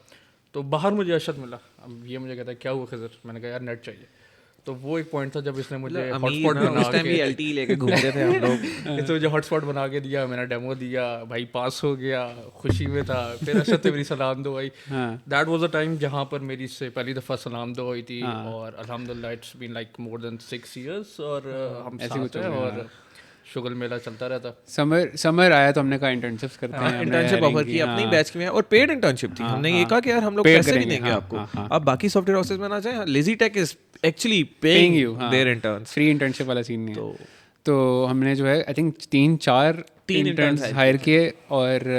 [SPEAKER 2] तो बाहर मुझे अरशद मिला, अब ये मुझे कहता है क्या हुआ खिज़र, मैंने कहा यार नेट चाहिए। तो वो एक पॉइंट था जब इसने मुझे हॉटस्पॉट बना
[SPEAKER 3] उस टाइम भी LTE लेके घूमते थे हम लोग।
[SPEAKER 2] इसने मुझे हॉटस्पॉट बना के दिया, मैंने डेमो दिया, भाई पास हो गया, खुशी में था। फिर अरशद से मेरी सलाम दो हुई। दैट वाज अ टाइम जहाँ पर मेरी से पहली दफ़ा सलाम दो हुई थी, और अल्हम्दुलिल्लाह it's been like more than 6 years, और हम साथ हैं और शुगल मेला चलता रहता।
[SPEAKER 1] समर आया तो हमने कहा इंटर्नशिप्स करते हैं।
[SPEAKER 3] इंटर्नशिप ऑफर की अपनी बैच में, और पेड इंटर्नशिप थी। हमने ये कहा कि यार हम लोग पैसे नहीं देंगे आपको, अब बाकी सॉफ्टवेयर हाउसेस में ना जाए, Lazy Tech is actually paying you their interns.
[SPEAKER 1] Free internship वाला सीन नहीं है। तो हमने जो है आई थिंक 3-4 इंटर्न्स हायर किए। और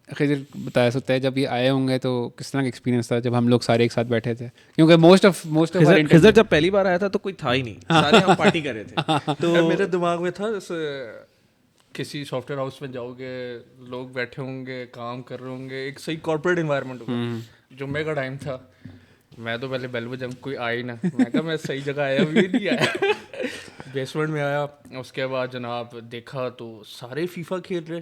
[SPEAKER 1] खिज़र बता सकता है जब ये आए होंगे तो किस तरह का एक्सपीरियंस था जब हम लोग सारे एक साथ बैठे थे, क्योंकि मोस्ट ऑफ
[SPEAKER 3] खिज़र जब पहली बार आया था तो कोई था ही नहीं, सारे हम पार्टी कर रहे थे।
[SPEAKER 2] तो मेरे दिमाग में था जैसे किसी सॉफ्टवेयर हाउस में जाओगे, लोग बैठे होंगे, काम कर रहे होंगे, एक सही कॉर्पोरेट इन्वायरमेंट होगा। जुम्मे का टाइम था, मैं तो पहले बेल बजा, कोई आया ही ना, मैं कहा मैं सही जगह आया, अभी नहीं आया। बेसमेंट में आया, उसके बाद जनाब देखा तो सारे फीफा खेल रहे,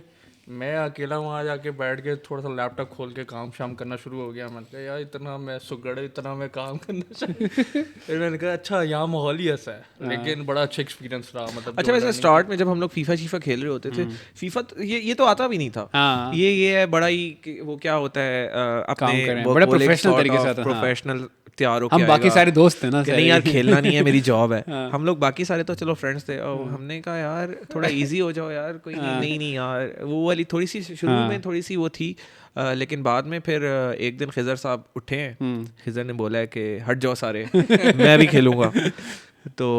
[SPEAKER 2] मैं अकेला वहाँ जाके बैठ के थोड़ा सा लैपटॉप खोल के काम शाम करना शुरू हो गया। मैंने कहा यार इतना मैं सुगड़, इतना मैं काम करना चाहिए। फिर मैंने कहा अच्छा यहाँ माहौल ही ऐसा है, लेकिन बड़ा अच्छा एक्सपीरियंस रहा। मतलब
[SPEAKER 3] अच्छा, वैसे स्टार्ट में जब हम लोग फीफा खेल रहे होते थे, फीफा ये तो आता भी नहीं था। ये है बड़ा ही, वो क्या होता है अपने
[SPEAKER 1] बड़े प्रोफेशनल तरीके से,
[SPEAKER 3] प्रोफेशनल तैयार होके
[SPEAKER 1] हम बाकी सारे दोस्त थे ना,
[SPEAKER 3] नहीं यार खेलना नहीं है, मेरी जॉब है। हम लोग बाकी सारे तो चलो फ्रेंड्स थे, और हमने कहा यार थोड़ा इजी हो जाओ यार, कोई नहीं यार, वो वाली थोड़ी सी शुरू में थोड़ी सी वो थी, लेकिन बाद में फिर एक दिन खिज़र साहब उठे हैं, खिज़र ने बोला है कि हट जाओ सारे, मैं भी खेलूंगा। तो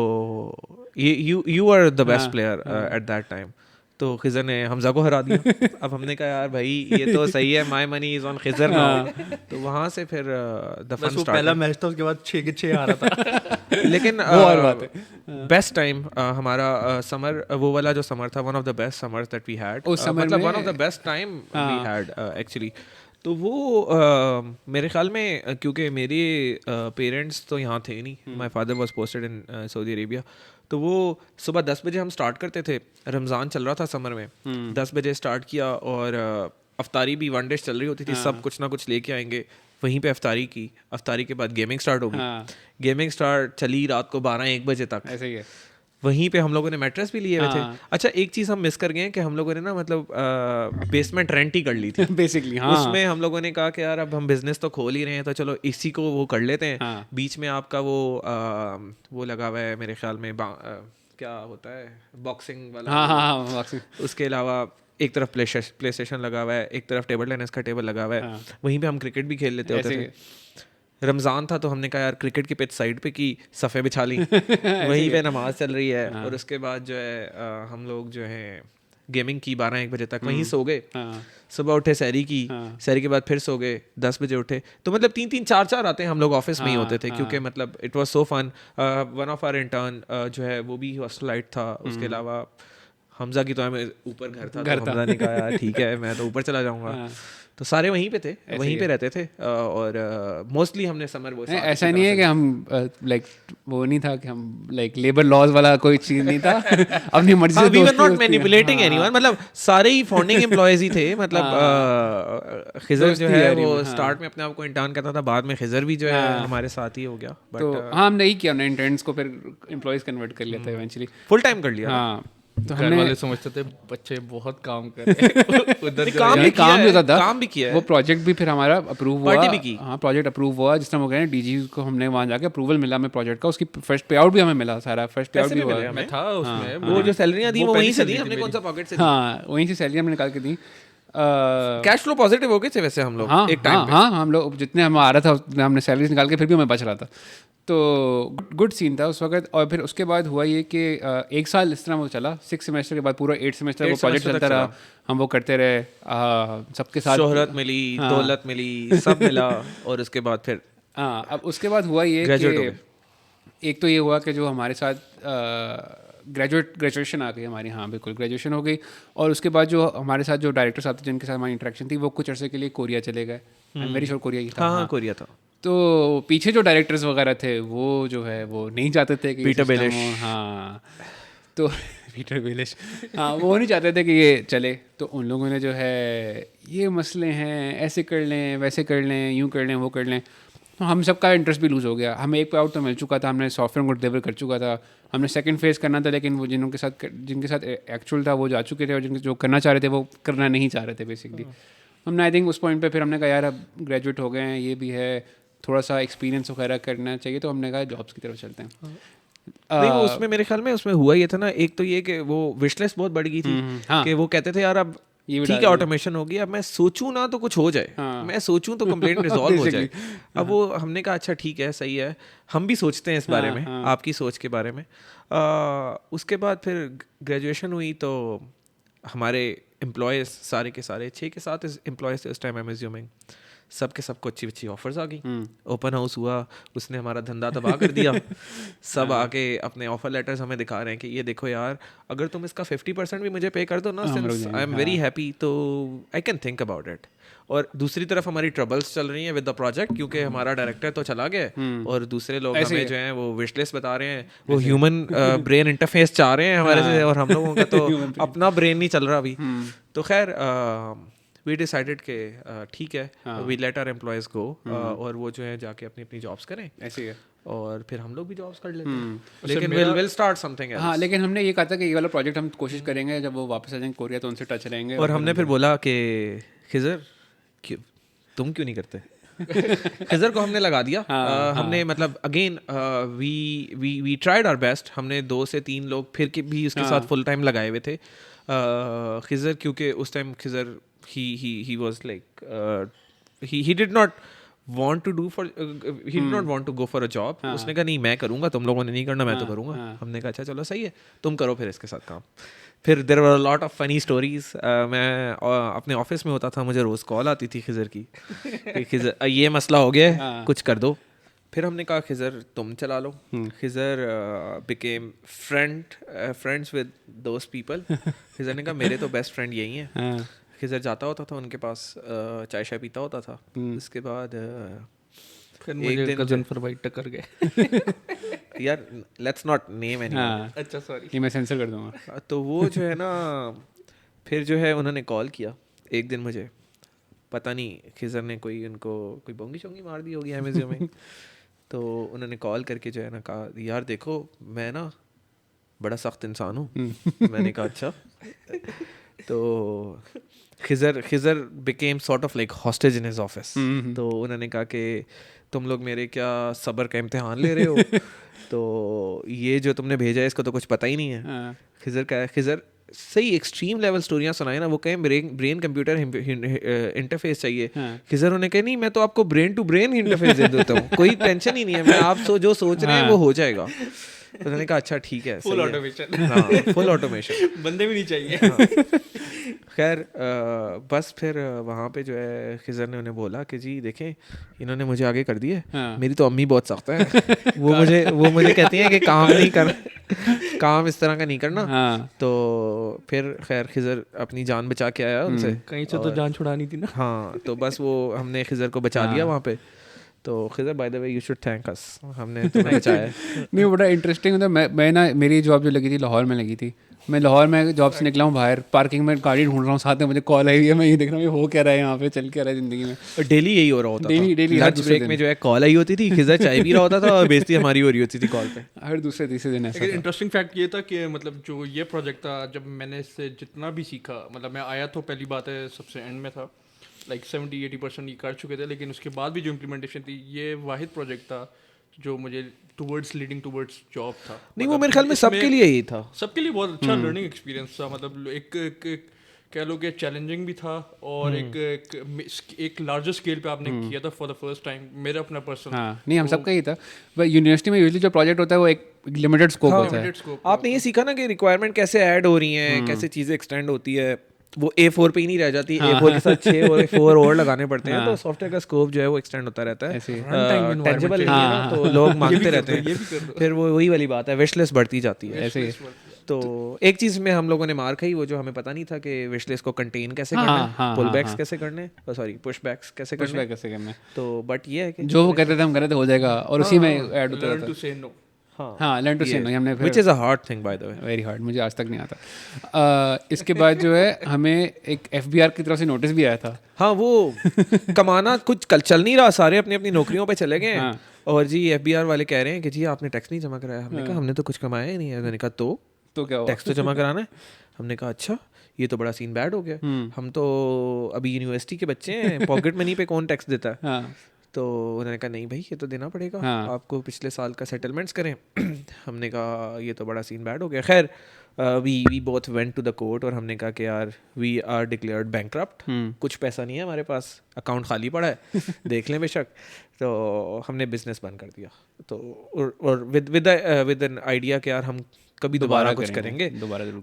[SPEAKER 3] you are the best player at that time. तो खिज़र ने हमजा को हरा दिया। अब हमने कहा यार भाई ये तो सही है, my money is on Khizar now. तो वहाँ से फिर द फन स्टार्ट।
[SPEAKER 2] पहला मैच था, उसके बाद 6 के 6 आ रहा था।
[SPEAKER 3] लेकिन बेस्ट टाइम हमारा समर, वो वाला जो समर था, one of the best summers that we had, मतलब one of the best time we had actually. तो वो मेरे ख्याल में, क्योंकि मेरे पेरेंट्स तो यहाँ थे नहीं, my father was posted in Saudi Arabia, तो वो सुबह 10 बजे हम स्टार्ट करते थे, रमज़ान चल रहा था समर में, 10 बजे स्टार्ट किया, और अफ्तारी भी 1 डिश चल रही होती थी, सब कुछ ना कुछ लेके आएंगे, वहीं पे अफ्तारी की, अफ्तारी के बाद गेमिंग स्टार्ट होगी, गेमिंग स्टार्ट चली रात को 12-1 बजे तक,
[SPEAKER 1] ऐसे ही है।
[SPEAKER 3] वहीं पे हम लोगों ने मैट्रेस भी लिए हुए थे।
[SPEAKER 1] हाँ।
[SPEAKER 3] अच्छा एक चीज़ हम मिस कर गए हैं कि हम लोगों ने ना मतलब बेसमेंट रेंट ही कर ली थी।
[SPEAKER 1] बेसिकली हाँ।
[SPEAKER 3] उसमें हम लोगों ने कहा कि यार अब हम बिजनेस तो खोल ही रहे हैं तो चलो इसी को वो कर लेते हैं।
[SPEAKER 1] हाँ।
[SPEAKER 3] बीच में आपका वो लगा हुआ है मेरे ख्याल में क्या होता है बॉक्सिंग वाला।
[SPEAKER 1] हाँ हाँ हाँ।
[SPEAKER 3] उसके अलावा एक तरफ प्ले स्टेशन लगा हुआ है, एक तरफ टेबल टेनिस का टेबल लगा हुआ है।
[SPEAKER 1] हाँ।
[SPEAKER 3] वहीं पे हम क्रिकेट भी खेल लेते होते
[SPEAKER 1] ऐसे
[SPEAKER 3] थे। रमज़ान था तो हमने कहा यार क्रिकेट की पिच साइड पे की, सफ़े बिछा ली, वहीं पे नमाज चल रही है। और उसके बाद जो है हम लोग जो है गेमिंग की 12-1 बजे तक, वहीं सो गए।
[SPEAKER 1] हाँ।
[SPEAKER 3] सुबह उठे सहरी की, सहरी के बाद फिर सो गए, 10 बजे उठे। तो मतलब 3-3 4-4 आते हैं हम लोग ऑफिस में ही होते थे क्योंकि मतलब it was so fun. One of our intern जो है वो भी हॉस्टलाइट था। उसके अलावा हमजा की तो हमें ऊपर घर था तो हमजा ने कहा यार ठीक है मैं तो ऊपर चला जाऊंगा। तो सारे वहीं पे थे, वहीं पे रहते थे। और मोस्टली हमने समर वो
[SPEAKER 1] ऐसा नहीं है कि हम लाइक वो नहीं था कि हम लाइक लेबर लॉज वाला कोई चीज़ नहीं था। अपनी मर्जी से
[SPEAKER 3] we were not manipulating anyone, मतलब सारे ही फाउंडिंग एम्प्लॉयज ही थे। मतलब खिजर जो है वो स्टार्ट में अपने आप को इंटर्न करता था, बाद में खिजर भी जो है हमारे साथ ही हो गया।
[SPEAKER 1] तो हाँ हमने ही किया, हमने इंटर्न्स को फिर एम्प्लॉयज कन्वर्ट कर लिया था इवेंचुअली,
[SPEAKER 3] फुल टाइम कर लिया।
[SPEAKER 1] हाँ। तो
[SPEAKER 2] घर
[SPEAKER 1] हमने
[SPEAKER 2] वाले समझते थे बच्चे बहुत काम कर रहे हैं उधर जो
[SPEAKER 3] काम
[SPEAKER 2] है।
[SPEAKER 3] भी
[SPEAKER 1] काम भी होता था,
[SPEAKER 3] काम भी किया है।
[SPEAKER 1] वो प्रोजेक्ट भी फिर हमारा अप्रूव हुआ।
[SPEAKER 3] पार्टी भी की।
[SPEAKER 1] हाँ प्रोजेक्ट अप्रूव हुआ जिस टाइम हो गया डीजी को हमने वहाँ जाके अप्रूवल मिला हमें प्रोजेक्ट का, उसकी फर्स्ट पे आउट भी हमें मिला, सारा फर्स्ट पे आउट
[SPEAKER 3] पैसे
[SPEAKER 1] भी
[SPEAKER 3] भी
[SPEAKER 1] हुआ।
[SPEAKER 3] मिले
[SPEAKER 2] मैं था उसमें
[SPEAKER 3] वो जो सैलरियां दी वो
[SPEAKER 2] पहली
[SPEAKER 3] वहीं से दी,
[SPEAKER 2] सैलरी थी
[SPEAKER 3] हमने कौन
[SPEAKER 2] मेरी।
[SPEAKER 3] सा पॉकेट से दी।
[SPEAKER 1] हाँ वहीं से सैलरी हमने निकाल के दी।
[SPEAKER 3] कैश फ्लो पॉजिटिव हो गए थे वैसे हम लोग
[SPEAKER 1] हाँ
[SPEAKER 3] एक टाइम पे।
[SPEAKER 1] हाँ हम लोग जितने हम आ रहा था उतने हमने सैलरीज निकाल के फिर भी हमें बच रहा था। तो गुड सीन था उस वक्त। और फिर उसके बाद हुआ ये कि 1 साल इस तरह वो चला, 6 सेमेस्टर के बाद पूरा 8 सेमेस्टर वो प्रोजेक्ट चलता रहा, हम वो करते रहे, सबके साथ
[SPEAKER 3] शोहरत मिली, दौलत मिली, सब मिला। और उसके बाद फिर
[SPEAKER 1] हाँ अब उसके बाद हुआ ये
[SPEAKER 3] ग्रेजुएट हो
[SPEAKER 1] कि एक तो ये हुआ कि जो हमारे साथ ग्रेजुएशन आ गई हमारी, हाँ बिल्कुल ग्रेजुएशन हो गई। और उसके बाद जो हमारे साथ जो डायरेक्टर्स आते जिनके साथ हमारी इंटरेक्शन थी वो कुछ अरसे के लिए कोरिया चले गए। I am very sure Korea ही था।
[SPEAKER 3] हाँ कोरिया था।
[SPEAKER 1] तो पीछे जो डायरेक्टर्स वगैरह थे वो जो है वो नहीं चाहते थे कि
[SPEAKER 3] पीटर
[SPEAKER 1] system
[SPEAKER 3] बेलिश।
[SPEAKER 1] हो, हाँ तो पीटर बेलिश, हाँ वो नहीं चाहते थे कि ये चले। तो उन लोगों ने जो है ये मसले हैं, ऐसे कर लें वैसे कर लें, यूँ कर लें वो कर लें। तो हम सबका इंटरेस्ट भी लूज़ हो गया। हमें एक पे आउट तो मिल चुका था, हमने सॉफ्टवेयर को डिलीवर कर चुका था, हमने सेकंड फेज़ करना था, लेकिन वो जिनके साथ एक्चुअल था वो जा चुके थे और जिनके जो करना चाह रहे थे वो करना नहीं चाह रहे थे बेसिकली। हमने आई थिंक उस पॉइंट पे फिर हमने कहा यार अब ग्रेजुएट हो गए हैं, ये भी है, थोड़ा सा एक्सपीरियंस वगैरह करना चाहिए, तो हमने कहा जॉब्स की तरफ चलते हैं।
[SPEAKER 3] नहीं वो उसमें मेरे ख्याल में उसमें हुआ ये था ना, एक तो ये कि वो विश लिस्ट बहुत बढ़ गई थी
[SPEAKER 1] हाँ।
[SPEAKER 3] कि वो कहते थे यार अब
[SPEAKER 1] ये भी
[SPEAKER 3] ठीक
[SPEAKER 1] डाल
[SPEAKER 3] है
[SPEAKER 1] दो।
[SPEAKER 3] ऑटोमेशन होगी, अब मैं सोचूं ना तो कुछ हो जाए,
[SPEAKER 1] हाँ।
[SPEAKER 3] मैं सोचूं तो कंप्लेंट रिजॉल्व हो जाए।
[SPEAKER 1] Basically,
[SPEAKER 3] अब वो हमने कहा अच्छा ठीक है सही है, हम भी सोचते हैं इस बारे में, आपकी सोच के बारे में। उसके बाद फिर ग्रेजुएशन हुई तो हमारे एम्प्लॉयज़ सारे के सारे 6 के 7 एम्प्लॉयज़ थे उस टाइम, आई एम अज्यूमिंग सब के सबको अच्छी अच्छी ऑफर्स आ गई। ओपन हाउस हुआ, उसने हमारा धंधा तबाह कर दिया। सब आके अपने ऑफर लेटर्स हमें दिखा रहे हैं कि ये देखो यार अगर तुम इसका 50% भी मुझे पे कर दो ना, since I am very happy, तो I can think about it. और दूसरी तरफ हमारी ट्रबल्स चल रही हैं विद द प्रोजेक्ट, क्योंकि हमारा डायरेक्टर तो चला गया और दूसरे लोग हमें जो हैं वो विश लिस्ट बता रहे हैं, वो ह्यूमन ब्रेन इंटरफेस चाह रहे हैं हमारे से, और हम लोगों का तो अपना ब्रेन नहीं चल रहा अभी। तो खैर वी डिसाइडेड के ठीक है वी लेट आवर एम्प्लॉयज़ गो, और वो जो है जाके अपनी अपनी जॉब्स करें,
[SPEAKER 1] ऐसे ही है।
[SPEAKER 3] और फिर हम लोग भी जॉब्स कर लेते हैं। लेकिन विल स्टार्ट समथिंग एल्स।
[SPEAKER 1] हाँ लेकिन हमने ये कहा था कि ये वाला प्रोजेक्ट हम कोशिश करेंगे जब वो वापस आ जाएंगे कोरिया तो उनसे टच रहेंगे।
[SPEAKER 3] और हमने फिर बोला कि खिजर तुम क्यों नहीं करते। खिजर को हमने लगा दिया। हमने मतलब again we tried our best. हमने 2 से 3 लोग फिर के भी उसके साथ फुल टाइम लगाए हुए थे। खिजर क्योंकि उस time Khizar he was like he did not want to do for he did not want to go for a job. उसने कहा नहीं मैं करूँगा, तुम लोगों ने नहीं करना, मैं तो करूँगा। हमने कहा अच्छा चलो सही है तुम करो फिर इसके साथ काम। फिर there were a lot of funny stories. मैं अपने ऑफिस में होता था, मुझे रोज़ कॉल आती थी खिजर की कि खिजर ये मसला हो गया है कुछ कर दो। फिर हमने कहा खिजर तुम चला लो। Khizar became friends with those people. Khizar ने कहा मेरे तो बेस्ट फ्रेंड यही हैं। खिजर जाता होता था उनके पास, चाय शाय पीता होता था। उसके बाद
[SPEAKER 2] फिर मुझे कजन फरवाई टक्कर गए।
[SPEAKER 3] यार लेट्स नॉट नेम एनीवन।
[SPEAKER 2] अच्छा सॉरी,
[SPEAKER 1] ये मैं सेंसर कर दूंगा।
[SPEAKER 3] तो वो जो है ना फिर जो है उन्होंने कॉल किया एक दिन मुझे, पता नहीं खिजर ने उनको कोई बोंगी चोंगी मार दी होगी अमेज़न में। तो उन्होंने कॉल करके जो है ना कहा यार देखो मैं ना बड़ा सख्त इंसान हूँ। मैंने कहा अच्छा। तो Khizar became sort of like hostage in his office. तो उन्होंने कहा कि तुम लोग मेरे क्या सब्र का इम्तिहान ले रहे हो? तो ये जो तुमने भेजा है इसको तो कुछ पता ही नहीं है। खिज़र सही एक्सट्रीम लेवल स्टोरियाँ सुनाई ना, वो कहें ब्रेन कंप्यूटर इंटरफेस चाहिए। खिज़र उन्होंने कहा नहीं, मैं तो आपको ब्रेन टू ब्रेन इंटरफेस दे देता हूँ, कोई टेंशन ही नहीं है, मैं आप जो सोच रहे हैं वो हो जाएगा। तो उन्होंने कहा अच्छा ठीक है,
[SPEAKER 2] फुल ऑटोमेशन।
[SPEAKER 3] हाँ फुल ऑटोमेशन,
[SPEAKER 2] बंदे भी नहीं चाहिए।
[SPEAKER 3] खैर बस फिर वहाँ पे जो है खिज़र ने उन्हें बोला कि जी देखें इन्होंने मुझे आगे कर दिया। मेरी तो अम्मी बहुत सख्त है, वो मुझे कहती हैं कि काम नहीं कर, काम इस तरह का नहीं करना। तो फिर खैर खिज़र अपनी जान बचा के आया उनसे,
[SPEAKER 2] कहीं से तो जान छुड़ानी थी ना।
[SPEAKER 3] हाँ तो बस वो हमने खिज़र को बचा लिया वहाँ पे। तो Khizar by the way you should thank us, हमने तुम्हें बचाया।
[SPEAKER 1] नहीं बड़ा इंटरेस्टिंग होता है। मैं ना मेरी जॉब जो लगी थी लाहौर में लगी थी, मैं लाहौर में जॉब से निकला हूँ बाहर, पार्किंग में गाड़ी ढूंढ रहा हूँ, साथ में मुझे कॉल आई हुई है, मैं ये देख रहा हूँ ये हो क्या रहा है यहाँ पे, चल क्या रहा है ज़िंदगी में।
[SPEAKER 3] डेली यही हो रहा होता था,
[SPEAKER 1] डेली
[SPEAKER 3] लंच ब्रेक में जो है कॉल आई होती थी, खिज़र चाय पी रहा होता था और बेइज्जती हमारी हो रही होती थी कॉल पे।
[SPEAKER 1] हर दूसरे तीसरे दिन ऐसा
[SPEAKER 2] लेकिन
[SPEAKER 1] था।
[SPEAKER 2] इंटरेस्टिंग फैक्ट ये था कि मतलब जो ये प्रोजेक्ट था, जब मैंने इससे जितना भी सीखा, मतलब मैं आया तो पहली बात है सबसे एंड में था, लाइक 70-80% ये कर चुके थे, लेकिन उसके बाद भी जो इम्प्लीमेंटेशन थी, ये वाहिद प्रोजेक्ट था जो मुझे लीडिंग टूवर्ड्स जॉब था।
[SPEAKER 3] नहीं वो मेरे ख्याल में सबके लिए ही था,
[SPEAKER 2] सबके लिए बहुत अच्छा लर्निंग एक्सपीरियंस था। मतलब एक कह लो कि चैलेंजिंग भी था, और एक लार्जर स्केल पे आपने किया था फॉर द फर्स्ट टाइम, मेरा अपना पर्सनल।
[SPEAKER 1] हाँ नहीं हम सबका ही था। यूनिवर्सिटी में यूजली जो प्रोजेक्ट होता है वो एक लिमिटेड स्कोप होता है।
[SPEAKER 3] आपने ये सीखा ना कि रिक्वायरमेंट कैसे ऐड हो रही हैं, कैसे चीज़ें एक्सटेंड होती है, वो A4 पे ही नहीं रह जाती, A4 के साथ 6 और 4 और लगाने पड़ते हैं। तो सॉफ्टवेयर का स्कोप जो है वो एक्सटेंड होता रहता है, टेंजिबल नहीं है ना, तो लोग मांगते रहते हैं, फिर वो वही वाली बात है, विश लिस्ट बढ़ती जाती है।
[SPEAKER 1] ऐसे ही।
[SPEAKER 3] तो एक चीज़ में हम लोगों ने मार खाई, वो जो हमें पता नहीं था कि विश लिस्ट को कंटेन कैसे करना है, पुल बैक्स कैसे करने, सॉरी पुश बैक्स कैसे करने। तो बट ये है कि जो
[SPEAKER 1] वो कहते थे हम कर रहे थे हो जाएगा, और उसी में ऐड होता था। हाँ लर्न टू से नो हमने,
[SPEAKER 3] which is a hard thing by the way,
[SPEAKER 1] very hard, मुझे आज तक नहीं आता। इसके बाद जो है हमें एक FBR की तरफ से नोटिस भी आया था।
[SPEAKER 3] हाँ वो कमाना कुछ कल चल नहीं रहा, सारे अपनी अपनी नौकरियों पे चले गए हैं, और जी FBR वाले कह रहे हैं कि जी आपने टैक्स नहीं जमा कराया। हमने कहा हमने तो कुछ कमाया ही नहीं है। मैंने कहा तो
[SPEAKER 1] क्या हुआ?
[SPEAKER 3] टैक्स तो जमा कराना है। हमने कहा अच्छा ये तो बड़ा सीन बैड हो गया, हम तो अभी यूनिवर्सिटी के बच्चे हैं, पॉकेट मनी पे कौन टैक्स देता है। तो उन्होंने कहा नहीं भाई ये तो देना पड़ेगा, आपको पिछले साल का सेटलमेंट्स करें। हमने कहा ये तो बड़ा सीन बैड हो गया। खैर we both went to the court, और हमने कहा कि यार वी आर डिक्लेयर्ड बैंकक्रप्ट, कुछ पैसा नहीं है हमारे पास, अकाउंट खाली पड़ा है, देख लें बेशक। तो हमने बिजनेस बंद कर दिया। तो और विद एन आइडिया कि यार हम कभी दोबारा कुछ करेंगे,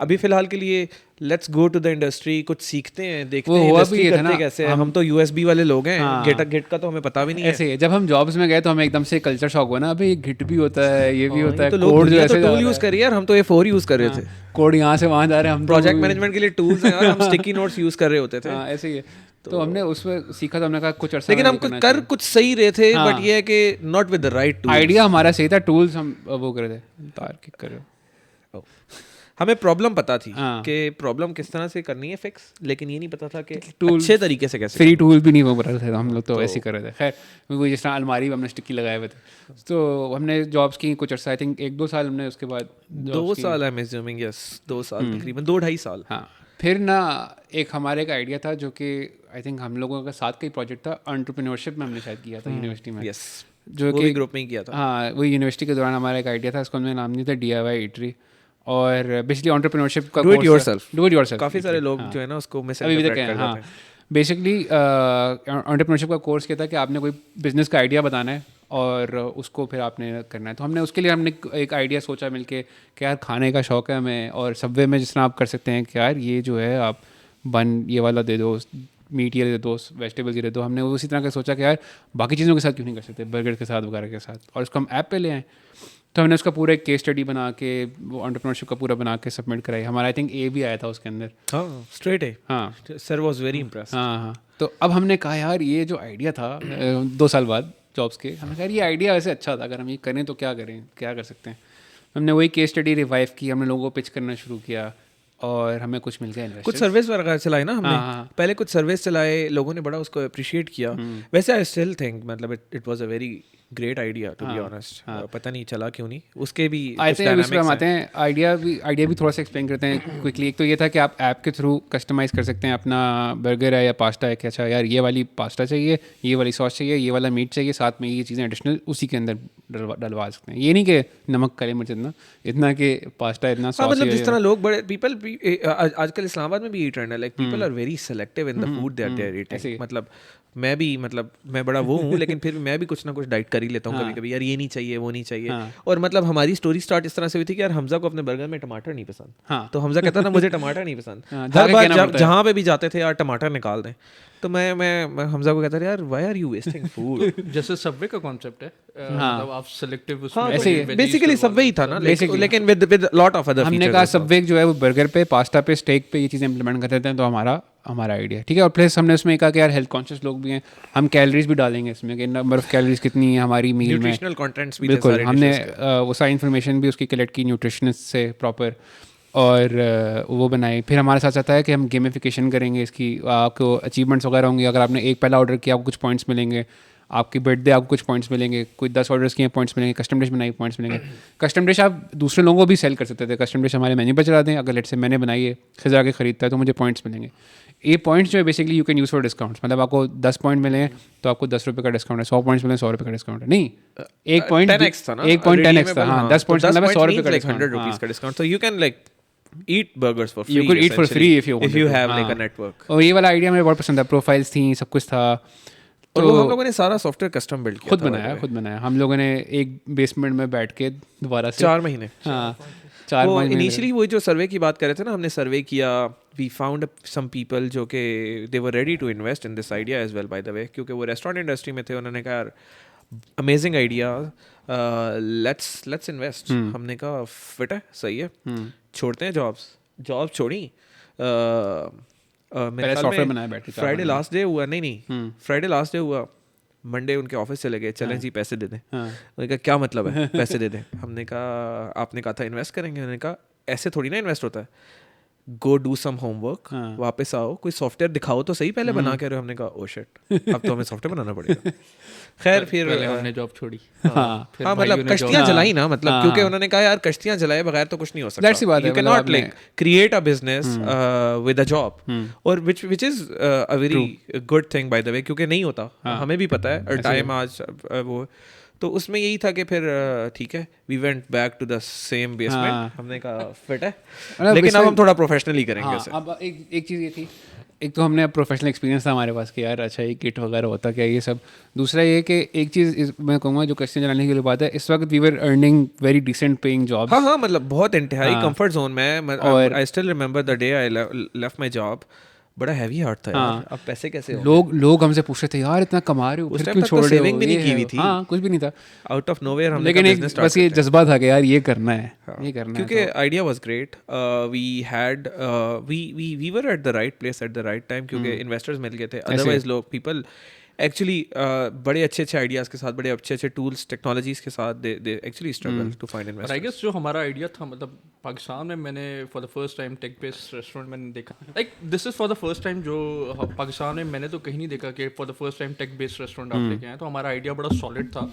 [SPEAKER 3] अभी फिलहाल के लिए let's go to the industry, कुछ सीखते हैं, देखते हैं इंडस्ट्री करते कैसे है। हम तो USB वाले लोग हैं, गिट का तो हमें पता भी नहीं है।
[SPEAKER 1] ऐसे जब हम जॉब्स में गए तो हमें एकदम से कल्चर शॉक हुआ ना, अबे गिट भी होता है, ये भी होता है, कोड जो ऐसे
[SPEAKER 3] टूल यूज कर रही है, हम तो A4 यूज कर रहे थे,
[SPEAKER 1] कोड यहाँ से वहाँ जा रहे हैं हम,
[SPEAKER 3] प्रोजेक्ट मैनेजमेंट के लिए टूल्स हैं यार, हम स्टिकी नोट्स यूज कर रहे होते थे।
[SPEAKER 1] ऐसे ही है। तो हमने उसमें सीखा, तो हमने कहा कुछ अर्सा,
[SPEAKER 3] लेकिन हम कर कुछ सही रहे थे, बट ये है कि not with the right tools.
[SPEAKER 1] Idea हमारा सही था, टूल्स हम वो कर रहे थे, तार किक कर रहे।
[SPEAKER 3] हमें प्रॉब्लम पता थी कि प्रॉब्लम किस तरह से करनी है फिक्स, लेकिन ये नहीं पता था कि अच्छे तरीके से कैसे।
[SPEAKER 1] फ्री टूल भी नहीं वो कर रहे थे हम लोग, तो ऐसे ही कर रहे थे। खैर वो जिस तरह अलमारी में हमने स्टिकी लगाए हुए थे, तो हमने जॉब्स की कुछ अर्सा, आई थिंक 1-2 साल हमने, उसके बाद
[SPEAKER 3] 2 साल आई एम अज्यूमिंग, यस 2 साल तकरीबन 2-2.5 साल।
[SPEAKER 1] हाँ फिर ना एक हमारे एक आइडिया था जो कि आई थिंक हम लोगों का साथ का ही प्रोजेक्ट था, एंटरप्रेन्योरशिप में हमने शायद किया था यूनिवर्सिटी में,
[SPEAKER 3] यस
[SPEAKER 1] जो कि
[SPEAKER 3] ग्रुप में ही किया था।
[SPEAKER 1] हाँ वही यूनिवर्सिटी के दौरान हमारा एक आइडिया था, उसको हमने नाम दिया था DIY ईटरी, और बेसिकली एंटरप्रेन्योरशिप का
[SPEAKER 3] डू इट योरसेल्फ।
[SPEAKER 1] काफ़ी
[SPEAKER 3] सारे लोग जो है ना उसको मिसइंटरप्रेट कर देते हैं।
[SPEAKER 1] बेसिकली एंटरप्रेन्योरशिप का कोर्स क्या था कि आपने कोई बिजनेस का आइडिया बताना है और उसको फिर आपने करना है। तो हमने उसके लिए हमने एक आइडिया सोचा मिलके कि यार खाने का शौक है हमें, और सबवे में जिस तरह आप कर सकते हैं कि यार ये जो है आप बन ये वाला दे दो, मीट ये दे दो, वेजिटेबल्स ये दे दो। हमने उसी तरह का सोचा कि यार बाकी चीज़ों के साथ क्यों नहीं कर सकते, बर्गर के साथ वगैरह के साथ, और उसको हम ऐप पे ले आए। तो हमने उसका पूरा एक केस स्टडी बना के, वो एंटरप्रेन्योरशिप का पूरा बना के सबमिट कराई। हमारा आई थिंक A भी आया था उसके अंदर।
[SPEAKER 3] हाँ स्ट्रेट A।
[SPEAKER 1] हाँ
[SPEAKER 3] सर वाज वेरी इम्प्रेस्ड।
[SPEAKER 1] हाँ। तो अब हमने कहा यार ये जो आइडिया था 2 साल बाद जॉब्स के, हमने कहा ये आइडिया वैसे अच्छा था, अगर हम ये करें तो क्या करें, क्या कर सकते हैं। हमने वही केस स्टडी रिवाइव की, हमने लोगों को पिच करना शुरू किया, और हमें कुछ मिल गया इन्वेस्टर्स।
[SPEAKER 3] कुछ सर्विस वगैरह चलाई ना हमने। पहले कुछ सर्विस चलाए, लोगों ने बड़ा उसको अप्रिशिएट किया। वैसे आई स्टिल थिंक मतलब it was a very great idea to be honest, पता नहीं चला क्यों नहीं, उसके भी
[SPEAKER 1] आई थिंक उस पर हम आते हैं, आइडिया भी थोड़ा सा एक्सप्लेन करते हैं क्विकली। एक तो ये था कि आप ऐप के थ्रू कस्टमाइज़ कर सकते हैं अपना बर्गर है या पास्ता है कि अच्छा यार ये वाली पास्ता चाहिए, ये वाली सॉस चाहिए, ये वाला मीट चाहिए, साथ में ये चीज़ें एडिशनल उसी के अंदर डलवा सकते हैं। ये नहीं कि नमक काली मिर्च इतना कि पास्ता इतना सॉस,
[SPEAKER 3] मतलब जिस तरह लोग बड़े पीपल आजकल इस्लामाबाद में भी ये ट्रेंड है, like people are very selective in the food that they are eating. मतलब मैं बड़ा वो हूँ लेकिन फिर भी मैं भी कुछ ना कुछ डाइट कर ही लेता हूँ कभी कभी, यार ये नहीं चाहिए वो नहीं चाहिए। और मतलब हमारी स्टोरी स्टार्ट इस तरह से हुई थी कि यार हमजा को अपने बर्गर में टमाटर नहीं पसंद, तो हमजा कहता था मुझे टमाटर नहीं पसंद। हर बार जहाँ पे भी जाते थे यार टमाटर निकाल दें, तो मैं हमजा को कहता था यार why are you wasting food.
[SPEAKER 2] जैसे सबवे का कॉन्सेप्ट है, मतलब आप सेलेक्टिव उसमें
[SPEAKER 1] ऐसे ही
[SPEAKER 3] बेसिकली सबवे ही था ना, लेकिन with lot of other features.
[SPEAKER 1] हमने कहा सबवे जो है वो बर्गर पे, पास्ता पे, स्टेक पे ये चीज़ें इंप्लीमेंट कर देते हैं, तो हमारा आइडिया ठीक है। और प्लस हमने उसमें कहा कि यार हेल्थ कॉन्शियस लोग भी हैं, हम कैलोरीज भी डालेंगे इसमें कि नंबर ऑफ कैलोरीज कितनी है हमारी मील में,
[SPEAKER 3] न्यूट्रिशनल कंटेंट्स भी
[SPEAKER 1] बिल्कुल हमने वो सारी इन्फॉर्मेशन भी उसकी कलेक्ट की न्यूट्रिशनिस्ट से प्रॉपर, और वो बनाए। फिर हमारे साथ आता है कि हम गेमिफिकेशन करेंगे इसकी, आपको अचीवमेंट्स वगैरह होंगे, अगर आपने एक पहला ऑर्डर किया आपको कुछ पॉइंट्स मिलेंगे, आपकी बर्थडे आपको कुछ पॉइंट्स मिलेंगे, कोई 10 ऑर्डर्स किए पॉइंट्स मिलेंगे, कस्टम डिश बनाई पॉइंट्स मिलेंगे। कस्टम डिश आप दूसरे लोगों को भी सेल कर सकते थे, कस्टम डिश हमारे मेन्यू पर चला दें, अगर लेट से मैंने बनाई है खिजा के खरीदता है तो मुझे पॉइंट्स मिलेंगे। ये पॉइंट्स जो है basically you can use for discounts, मतलब आपको 10 पॉइंट मिले हैं तो आपको 10 रुपये का डिस्काउंट है, 100 पॉइंट्स मिले 100 रुपये का डिस्काउंट है, नहीं 1.10x था, हाँ 10 पॉइंट्स मतलब 100 रुपये का
[SPEAKER 3] डिस्काउंट। तो you can like eat burgers for free.
[SPEAKER 1] You could eat for free if you
[SPEAKER 3] have like a network.
[SPEAKER 1] और ये वाला आइडिया मुझे बहुत पसंद है, प्रोफाइल्स थी, सब कुछ था।
[SPEAKER 3] तो हम लोगों ने सारा सॉफ्टवेयर कस्टम बिल्ड किया,
[SPEAKER 1] खुद बनाया हम लोगों ने एक बेसमेंट में बैठ के दोबारा से
[SPEAKER 3] 4 महीने।
[SPEAKER 1] हाँ 4-5 महीने।
[SPEAKER 3] इनिशियली वो जो सर्वे की बात कर रहे थे ना, हमने सर्वे किया, वी फाउंड सम पीपल जो कि they were ready to invest in this idea as well by the way, क्योंकि वो रेस्टोरेंट इंडस्ट्री में थे। उन्होंने कहा यार अमेजिंग आइडिया, लेट्स इन्वेस्ट। हमने कहा फिट है, सही है, छोड़ते हैं जॉब छोड़ी।
[SPEAKER 1] पहले सॉफ्टवेयर बनाया बैठे,
[SPEAKER 3] फ्राइडे लास्ट डे हुआ, नहीं फ्राइडे लास्ट डे हुआ, मंडे उनके ऑफिस चले गए, चलें जी पैसे दे दें। उन्होंने कहा क्या मतलब है पैसे दे दें? हमने कहा आपने कहा था इन्वेस्ट करेंगे। उन्होंने कहा ऐसे थोड़ी ना इन्वेस्ट होता है, गो डू सम होमवर्क, वापस आओ, कोई सॉफ्टवेयर दिखाओ तो सही पहले बना के रहे हो। हमने कहा ओ शिट, अब तो हमें सॉफ्टवेयर बनाना पड़ेगा। खैर फिर
[SPEAKER 2] हमने जॉब छोड़ी।
[SPEAKER 3] हाँ मतलब कश्तियाँ जलाई ना, मतलब क्योंकि उन्होंने कहा यार कश्तियाँ जलाए बगैर तो कुछ नहीं हो सकता। You can not like create a business with a job, और which is a very good thing by the way, क्योंकि नहीं होता, हमें भी पता है। और टाइम आज वो तो उसमें यही था कि फिर ठीक है, we went back to the same basement. हमने कहा फिट है, लेकिन अब हम थोड़ा प्रोफेशनली करेंगे उसे।
[SPEAKER 1] अब एक चीज़ ये थी, एक तो हमने प्रोफेशनल एक्सपीरियंस था हमारे पास कि यार अच्छा ये किट वगैरह होता क्या ये सब। दूसरा ये कि एक चीज़ मैं कहूँगा जो कश्तियाँ जलाने के लिए बात है, इस वक्त we were earning very decent paying job.
[SPEAKER 3] हाँ मतलब बहुत इंतहाई कंफर्ट जोन में। और I still remember the day I left my job, बड़ा हैवी हार्ट था यार। अब पैसे कैसे होंगे?
[SPEAKER 1] लोग हमसे पूछ रहे थे यार इतना कमा रहे हो, फिर क्यों छोड़ रहे हो?
[SPEAKER 3] सेविंग भी नहीं की हुई थी।
[SPEAKER 1] हाँ कुछ भी नहीं था,
[SPEAKER 3] आउट ऑफ नोवेयर हमने
[SPEAKER 1] लेकिन एक बस ये जज्बा था कि यार ये करना है, ये करना है।
[SPEAKER 3] क्योंकि idea was great, we were at the right place at the right time, क्योंकि इन्वेस्टर्स मिल गए थे। अदरवाइज लोग पीपल एक्चुअली बड़े अच्छे आइडियाज़ के साथ, बड़े अच्छे टूल्स टेक्नोलॉजीज़ के साथ they actually struggle to find investors.
[SPEAKER 2] I guess जो हमारा आइडिया था, मतलब पाकिस्तान में मैंने for the first time tech based restaurant मैंने देखा, like this is for the first time जो पाकिस्तान में मैंने तो कहीं नहीं देखा कि for the first time tech based restaurant आप लेके आए। तो हमारा आइडिया बड़ा सॉलिड था,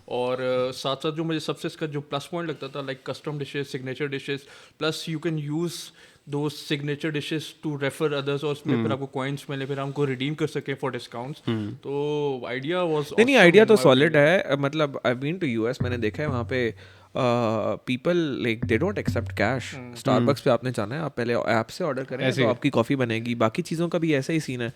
[SPEAKER 2] और साथ साथ जो मुझे सबसे इसका जो प्लस पॉइंट लगता था, like custom dishes, signature dishes, plus you can use those signature dishes to refer others, और उसमें फिर आपको कॉइन्स मिले, फिर हमको रिडीम कर सके फॉर डिस्काउंट्स। तो आइडिया वाज
[SPEAKER 3] नहीं आइडिया तो सॉलिड है। मतलब आई बीन टू यूएस, मैंने देखा है वहाँ पे people like they don't accept cash. Starbucks पे आपने जाना है, आप पहले ऐप से ऑर्डर करें तो आपकी कॉफ़ी बनेगी। बाकी चीज़ों का भी ऐसा ही सीन है,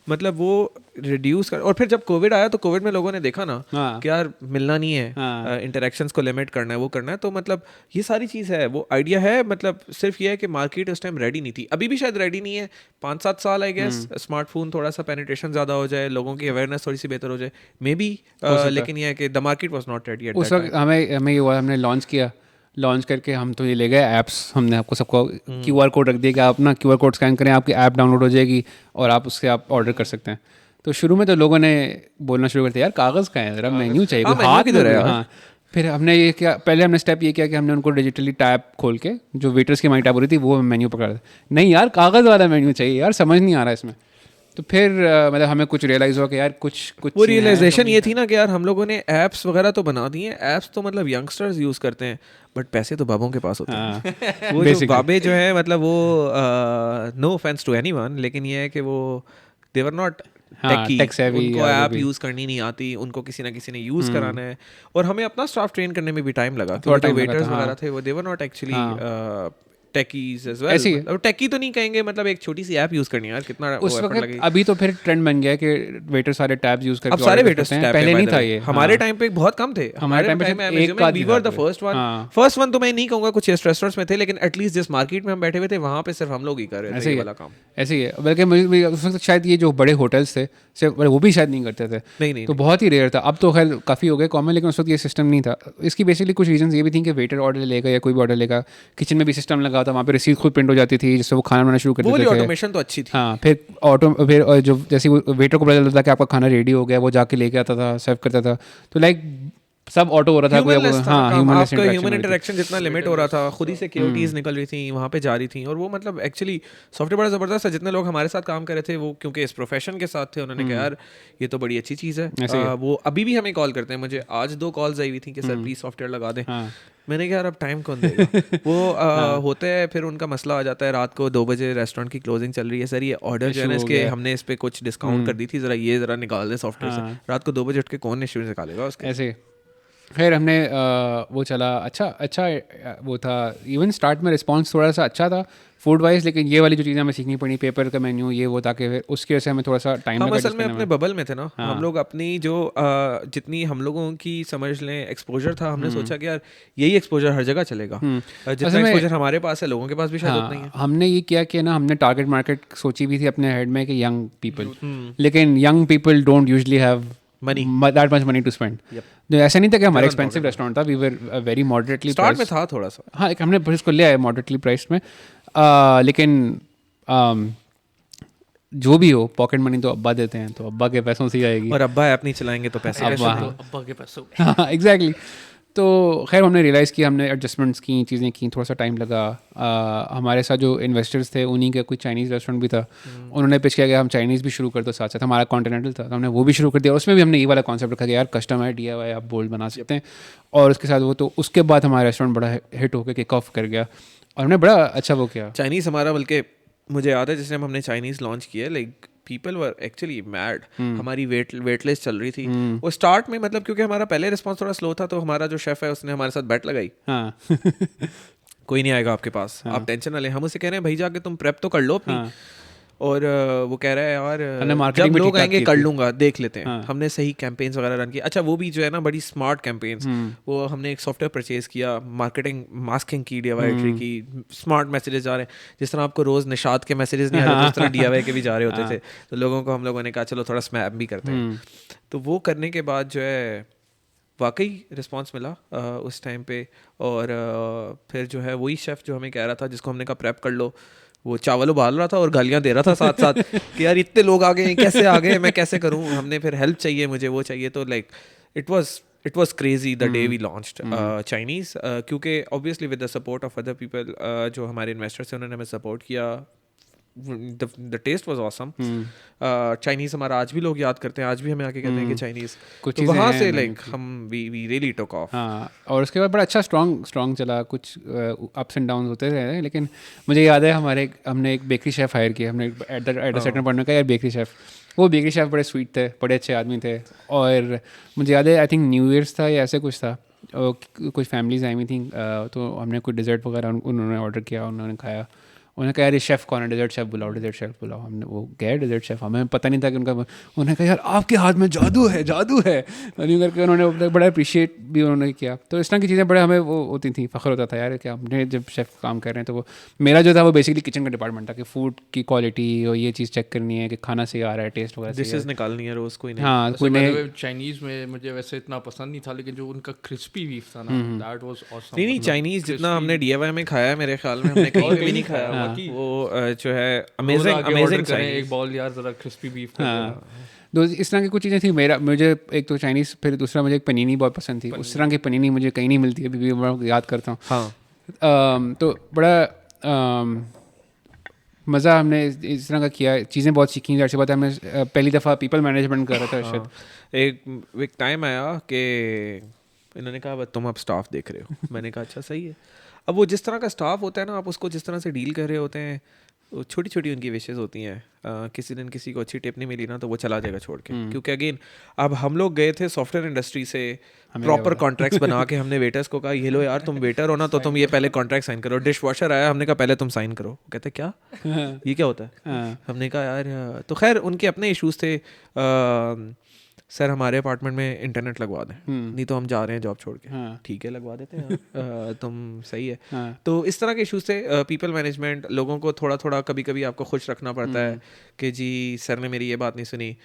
[SPEAKER 3] मतलब वो रिड्यूस कर। और फिर जब कोविड आया तो कोविड में लोगों ने देखा ना कि यार मिलना नहीं है, इंटरेक्शंस को लिमिट करना है, वो करना है। तो मतलब ये सारी चीज़ है, वो आइडिया है। मतलब सिर्फ ये है कि मार्केट उस टाइम रेडी नहीं थी, अभी भी शायद रेडी नहीं है। 5-7 साल आई गेस, स्मार्टफोन थोड़ा सा पेनिट्रेशन ज़्यादा हो जाए, लोगों की अवेयरनेस थोड़ी सी बेहतर हो जाए मे बी, लेकिन ये है कि the market was not ready eight that time. उस वक्त
[SPEAKER 1] हमें ये हुआ, हमने लॉन्च करके हम तो ये ले गए ऐप्स, हमने आपको सबको QR कोड रख दिया कि आप ना QR कोड स्कैन करें, आपकी ऐप डाउनलोड हो जाएगी और आप उससे आप ऑर्डर कर सकते हैं। तो शुरू में तो लोगों ने बोलना शुरू कर दिया यार कागज़ का है, ज़रा मेन्यू चाहिए, हाथ किधर है। हाँ फिर हमने ये किया, पहले हमने स्टेप ये किया कि हमने उनको डिजिटली टैब खोल के, जो वेटर्स की हमारी टैब हो रही थी वो मेन्यू पकड़ा, नहीं यार कागज़ वाला मेन्यू चाहिए यार, समझ नहीं आ रहा इसमें। तो फिर मतलब हमें कुछ रियलाइज़ हुआ कि यार कुछ
[SPEAKER 3] वो रियलाइजेशन ये थी ना कि यार हम लोगों ने ऐप्स वगैरह तो बना दी हैं, ऐप्स तो मतलब यंगस्टर्स यूज़ करते हैं, बट पैसे तो बाबों के पास होते हैं। वो जो बाबे जो है मतलब वो नो ऑफेंस टू एनीवन, लेकिन ये है कि वो दे वर नॉट टेकी, उनको ऐप यूज़ करनी नहीं आती, उनको किसी ना किसी ने यूज़ कराना है, और हमें अपना स्टाफ ट्रेन करने में भी टाइम लगा, क्योंकि जो वेटर्स वगैरह थे वो they were not actually techies as well. और टेकी तो नहीं कहेंगे, मतलब एक छोटी सी ऐप यूज करनी है यार, कितना
[SPEAKER 1] उस वक्त अभी तो फिर ट्रेंड बन गया कि वेटर सारे टैब्स यूज करके,
[SPEAKER 3] अब सारे वेटर्स टैब
[SPEAKER 1] पहले नहीं था ये,
[SPEAKER 3] हमारे टाइम पे बहुत कम थे।
[SPEAKER 1] हमारे टाइम पे
[SPEAKER 3] we were the first one तो मैं नहीं कहूंगा, कुछ रेस्टोरेंट्स में थे, लेकिन एटलीस्ट जिस मार्केट में हम बैठे हुए थे वहां पे सिर्फ हम लोग ही कर रहे थे ये वाला काम।
[SPEAKER 1] ऐसे ही है, बल्कि मुझे उस वक्त शायद ये जो बड़े होटल्स थे वो भी शायद नहीं करते थे,
[SPEAKER 3] नहीं
[SPEAKER 1] तो बहुत ही रेयर था। अब तो खैर काफ़ी हो गए कॉमन, लेकिन उस वक्त ये सिस्टम नहीं था। इसकी बेसिकली कुछ रीजन ये भी थी कि वेटर ऑर्डर लेगा या कोई भी ऑर्डर लेगा, किचन में भी सिस्टम लगा था, वहाँ पे रसीद खुद प्रिंट हो जाती थी, जिससे वो खाना बनाना शुरू कर देते थे।
[SPEAKER 3] ऑटोमेशन तो अच्छी थी।
[SPEAKER 1] हाँ, फिर जो जैसे वेटर को पता चलता था कि आपका खाना रेडी हो गया, वो जाके लेके आता था, सर्व करता था, तो लाइक सब ऑटो हो रहा था।
[SPEAKER 3] ह्यूमन इंटरेक्शन जितना लिमिट हो रहा था, खुद ही सिक्योरिटीज निकल रही थी, वहाँ पे जा रही थी, और वो मतलब एक्चुअली सॉफ्टवेयर बड़ा ज़बरदस्त है। जितने लोग हमारे साथ काम कर रहे थे वो क्योंकि इस प्रोफेशन के साथ थे, उन्होंने कहा यार ये तो बड़ी अच्छी चीज़ है। वो अभी भी हमें कॉल करते हैं, मुझे आज 2 कॉल्स आई हुई थी कि सर प्लीज़ सॉफ्टवेयर लगा दें। मैंने कहा यार अब टाइम कौन देगा। वो होते हैं, फिर उनका मसला आ जाता है रात को 2 बजे रेस्टोरेंट की क्लोजिंग चल रही है, सर ये ऑर्डर जो है ना इसके हमने इस पे कुछ डिस्काउंट कर दी थी, ज़रा निकाल दें सॉफ्टवेयर से। रात को 2 बजे उठ के कौन इश्यू निकालेगा उसके।
[SPEAKER 1] ऐसे खैर हमने वो चला, अच्छा वो था। इवन स्टार्ट में रिस्पांस थोड़ा सा अच्छा था फूड वाइज, लेकिन ये वाली जो चीज़ें हमें सीखनी पड़ी, पेपर का मेन्यू ये वो, ताकि फिर उसकी वजह से हमें थोड़ा सा टाइम लगा।
[SPEAKER 3] असल में अपने बबल में थे ना हम लोग, अपनी जो जितनी हम लोगों की समझ लें एक्सपोजर था, हमने सोचा कि यार यही एक्सपोजर हर जगह चलेगा, जितना एक्सपोजर हमारे पास है लोगों के पास भी शायद उतना ही है।
[SPEAKER 1] हमने ये किया कि ना, हमने टारगेट मार्केट सोची भी थी अपने हेड में कि यंग पीपल, लेकिन young people don't usually have that much money to spend. ऐसा नहीं था कि हमारा एक्सपेंसिव रेस्टोरेंट था, we were very moderately
[SPEAKER 3] start में था थोड़ा सा।
[SPEAKER 1] हाँ, हमने इसको लिया है मॉडरेटली प्राइस में, लेकिन जो भी हो पॉकेट मनी तो अब्बा देते हैं, तो अब्बा के पैसों से ही आएगी,
[SPEAKER 3] और अब्बा ऐप नहीं चलाएंगे तो पैसे
[SPEAKER 2] अब्बा के पैसों।
[SPEAKER 1] हाँ एग्जैक्टली। तो खैर हमने रियलाइज़ किया, हमने एडजस्टमेंट्स की, चीज़ें की, थोड़ा सा टाइम लगा। हमारे साथ जो इन्वेस्टर्स थे उन्हीं का कोई चाइनीज़ रेस्टोरेंट भी था, उन्होंने पिच किया कि हम चाइनीज़ भी शुरू कर दो साथ साथ। हमारा कॉन्टिनेंटल था तो हमने वो भी शुरू कर दिया, उसमें भी हमने ये वाला कॉन्सेप्ट रखा कि यार कस्टम है, DIY आप बोल्ड बना सकते हैं, और उसके साथ वो, तो उसके बाद हमारा रेस्टोरेंट बड़ा हिट होकर किक ऑफ कर गया और हमने बड़ा अच्छा वो किया।
[SPEAKER 3] चाइनीज़ हमारा, बल्कि मुझे याद है जिस टाइम हमने चाइनीज़ लॉन्च किया, like people were actually mad. हमारी वेट लिस्ट चल रही थी वो स्टार्ट में, मतलब क्योंकि हमारा पहले रिस्पांस थोड़ा स्लो था, तो हमारा जो शेफ है उसने हमारे साथ बैट लगाई।
[SPEAKER 1] हाँ
[SPEAKER 3] कोई नहीं आएगा आपके पास, आप टेंशन ना लें। हम उसे कह रहे हैं भाई जाके तुम प्रेप तो कर लो अपनी। और वो कह रहा है यार जब लोग आएंगे कर लूंगा, देख लेते हैं। हमने सही कैंपेन्स वगैरह रन किया। अच्छा वो भी जो है ना बड़ी स्मार्ट कैंपेन्स, वो हमने एक सॉफ्टवेयर परचेज किया, मार्केटिंग मास्किंग की, DIY की, स्मार्ट मैसेजेस जा रहे हैं। जिस तरह आपको रोज़ निशात के मैसेजेस नहीं आ रहे थे, उस तरह DIY के भी जा रहे होते थे। तो लोगों को हम लोगों ने कहा चलो थोड़ा स्मैप भी करते हैं। तो वो करने के बाद जो है वाकई रिस्पांस मिला उस टाइम पे। और फिर जो है वही शेफ़ जो हमें कह रहा था, जिसको हमने कहा प्रेप कर लो, वो चावल उबाल रहा था और गालियाँ दे रहा था साथ साथ कि यार इतने लोग आ गए, कैसे आ गए, मैं कैसे करूँ। हमने फिर हेल्प चाहिए, मुझे वो चाहिए। तो like it was crazy the day we launched Chinese, क्योंकि obviously with the support of other people, जो हमारे इन्वेस्टर्स हैं उन्होंने हमें सपोर्ट किया। The taste was awesome. Chinese हमारा आज भी लोग याद करते हैं, आज भी हमें आके कहते हैं कि चाइनीज़। तो वहाँ से लाइक हम we really took off.
[SPEAKER 1] हाँ, और उसके बाद बड़ा अच्छा स्ट्रॉन्ग चला। कुछ अप्स एंड डाउन होते रहे, लेकिन मुझे याद है हमने एक बेकरी शेफ़ हायर किया। हमने एट द सर्टेन पॉइंट में कहा यार बेकरी शेफ़, वो बेकरी शेफ़ बड़े स्वीट थे, बड़े अच्छे आदमी थे। और मुझे याद है आई थिंक न्यू ईयर्स था या ऐसे कुछ था, कुछ फैमिलीज आई हुई थी, तो हमने कुछ डिज़र्ट वगैरह उन्होंने ऑर्डर किया, उन्होंने खाया। उन्होंने कहा यार ये शेफ़ कौन है, डेजर्ट शेफ़ बुलाओ। हमने वो गए डेजर्ट शेफ़, हमें पता नहीं था कि उन्होंने कहा यार आपके हाथ में जादू है और यूँ करके उन्होंने बड़ा अप्रिशिएट भी उन्होंने किया। तो इस तरह की चीज़ें बड़े हमें वो होती थी, फ़ख्र होता था यार कि हमने जब शेफ़ काम कर रहे हैं। तो वो मेरा जो था वो बेसिकली किचन का डिपार्टमेंट था कि फूड की क्वालिटी और ये चीज़ चेक करनी है कि खाना सही आ रहा है, टेस्ट वगैरह
[SPEAKER 3] डिशेस निकालनी है रोज़। कोई नहीं,
[SPEAKER 1] हाँ कोई नहीं।
[SPEAKER 2] चाइनीज़ में मुझे वैसे इतना पसंद नहीं था, लेकिन जो उनका क्रिस्पी बीफ था ना, दैट वाज ऑसम।
[SPEAKER 3] नहीं चाइनीज़ जितना हमने DIY में खाया है मेरे ख्याल में हमने कहीं भी नहीं खाया। वो जो है अमेजिंग
[SPEAKER 2] एक बॉल यार जरा क्रिस्पी बीफ।
[SPEAKER 1] हाँ, दो इस तरह की कुछ चीज़ें थी। मुझे एक तो चाइनीज़, फिर दूसरा मुझे एक पनीनी बहुत पसंद थी। उस तरह की पनीनी मुझे कहीं नहीं मिलती, अभी भी बड़ा याद करता हूँ।
[SPEAKER 3] हाँ
[SPEAKER 1] तो बड़ा मज़ा हमने इस तरह का किया, चीज़ें बहुत सीखी। जैसे बात है, हमने पहली दफ़ा पीपल मैनेजमेंट कर रहा था शायद।
[SPEAKER 3] एक टाइम आया कि इन्होंने कहा बस तुम अब स्टाफ देख रहे हो। मैंने कहा अच्छा सही है। अब वो जिस तरह का स्टाफ होता है ना, आप उसको जिस तरह से डील कर रहे होते हैं, वो छोटी छोटी उनकी विशेज़ होती हैं। किसी दिन किसी को अच्छी टिप नहीं मिली ना तो वो चला जाएगा छोड़ के, क्योंकि अगेन अब हम लोग गए थे सॉफ्टवेयर इंडस्ट्री से, प्रॉपर कॉन्ट्रैक्ट्स बना के हमने वेटर्स को कहा ये लो यार तुम वेटर हो ना तो तुम ये पहले कॉन्ट्रैक्ट साइन करो। डिश वॉशर आया, हमने कहा पहले तुम साइन करो। कहते क्या ये क्या होता है? हमने कहा यार, तो खैर उनके अपने इश्यूज थे। सर हमारे अपार्टमेंट में इंटरनेट लगवा दें, नहीं तो हम जा रहे हैं जॉब छोड़ के। ठीक है लगवा देते हैं तुम सही है। तो इस तरह के इश्यूज थे। पीपल मैनेजमेंट, लोगों को थोड़ा थोड़ा कभी कभी आपको खुश रखना पड़ता है कि जी सर ने मेरी ये बात नहीं सुनी।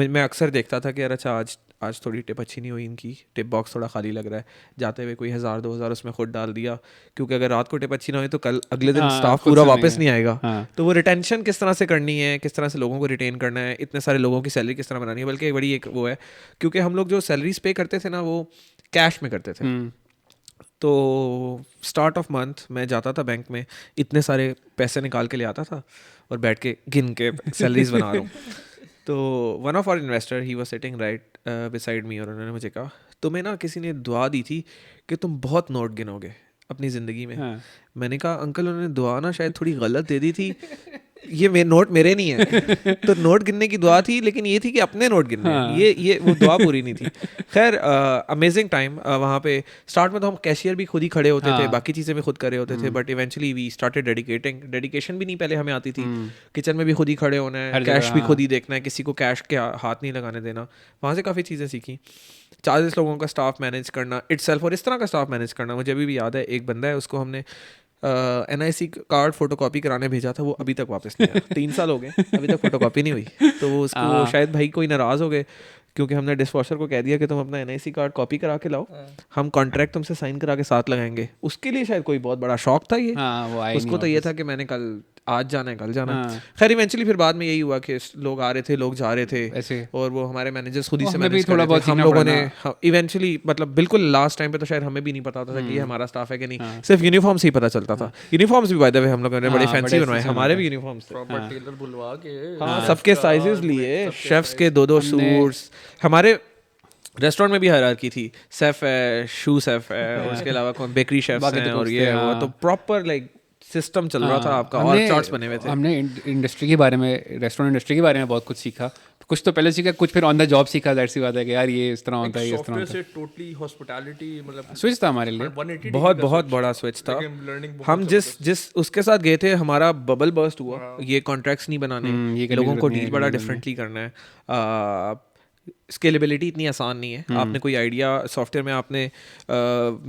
[SPEAKER 3] मैं अक्सर देखता था कि यार अच्छा आज थोड़ी टिप अच्छी नहीं हुई इनकी, टिप बॉक्स थोड़ा खाली लग रहा है, जाते हुए कोई 1000-2000 उसमें खुद डाल दिया, क्योंकि अगर रात को टिप अच्छी ना हुई तो कल अगले दिन स्टाफ पूरा वापस नहीं आएगा। तो वो रिटेंशन किस तरह से करनी है, किस तरह से लोगों को रिटेन करना है, इतने सारे लोगों की सैलरी किस तरह बनानी है, बल्कि एक बड़ी एक वो है, क्योंकि हम लोग जो सैलरीज पे करते थे ना वो कैश में करते थे। तो स्टार्ट ऑफ मंथ मैं जाता था बैंक में, इतने सारे पैसे निकाल के ले आता था और बैठ के गिन के सैलरीज बना रहा हूँ। तो one of our investor he was sitting right beside me, और उन्होंने मुझे कहा तुम्हें ना किसी ने दुआ दी थी कि तुम बहुत नोट गिनोगे अपनी ज़िंदगी में। मैंने कहा अंकल उन्होंने दुआ ना शायद थोड़ी गलत दे दी थी, ये नोट मेरे नहीं है। तो नोट गिनने की दुआ थी, लेकिन ये थी कि अपने नोट गिनने ये वो दुआ पूरी नहीं थी। खैर अमेजिंग टाइम वहाँ पे। स्टार्ट में तो हम कैशियर भी खुद ही खड़े होते थे, बाकी चीज़ें भी खुद कर रहे होते थे, but eventually we started dedication भी नहीं पहले हमें आती थी। किचन में भी खुद ही खड़े होना है, कैश भी खुद ही देखना है, किसी को कैश के हाथ नहीं लगाने देना। वहाँ से काफ़ी चीज़ें सीखी। 40 लोगों का स्टाफ मैनेज करना इटसेल्फ, और इस तरह का स्टाफ मैनेज करना। मुझे अभी भी याद है एक बंदा है, उसको हमने NIC कार्ड फोटोकॉपी कराने भेजा था, वो अभी तक वापस नहीं आया। 3 साल हो गए अभी तक फोटोकॉपी नहीं हुई। तो वो उसको शायद भाई कोई नाराज़ हो गए, क्योंकि हमने डिशवॉशर को कह दिया कि तुम अपना NIC कार्ड कॉपी करा के लाओ, हम कॉन्ट्रैक्ट तुमसे साइन करा के साथ लगाएंगे। उसके लिए शायद कोई बहुत बड़ा शौक था ये। उसको तो ये था कि मैंने कल आज जाना है कल जाना है। खैर इवेंचुअली फिर बाद में यही हुआ कि लोग आ रहे थे, लोग जा रहे थे ऐसे, और वो हमारे मैनेजर्स खुद ही से मैनेज कर रहे थे। हम लोगों ने इवेंचुअली मतलब बिल्कुल लास्ट टाइम पे तो शायद हमें भी नहीं पता था कि ये हमारा स्टाफ है कि नहीं, सिर्फ यूनिफॉर्म से ही पता चलता था। यूनिफॉर्म्स भी बाय द वे हम लोगों ने बड़े फैंसी बनवाए, हमारे भी यूनिफॉर्म्स थे,
[SPEAKER 2] प्रॉपर टेलर बुलवा के
[SPEAKER 3] सबके साइजेस लिए, शेफ्स के 2-2 सूट्स। हमारे रेस्टोरेंट में भी हायरार्की थी, शेफ है, शू शेफ है, उसके अलावा कौन बेकरी शेफ्स हैं, और ये वो तो प्रॉपर लाइक सिस्टम चल रहा था आपका, और चार्ट्स बने हुए थे।
[SPEAKER 1] हमने इंडस्ट्री के बारे में, रेस्टोरेंट इंडस्ट्री के बारे में बहुत कुछ सीखा। कुछ तो पहले सीखा, कुछ फिर ऑन द जॉब सीखा। जाहिर सी बात है कि यार ये इस तरह होता है, ये इस तरह होता है।
[SPEAKER 2] टोटली हॉस्पिटैलिटी मतलब
[SPEAKER 1] स्विच था हमारे लिए,
[SPEAKER 2] 180
[SPEAKER 3] बहुत बड़ा स्विच था। हम जिस उसके साथ गए थे, हमारा बबल बर्स्ट हुआ। ये कॉन्ट्रैक्ट्स नहीं बनाने, लोगों को डील बड़ा डिफरेंटली करना है। स्केलेबिलिटी इतनी आसान नहीं है। आपने कोई आइडिया सॉफ्टवेयर में, आपने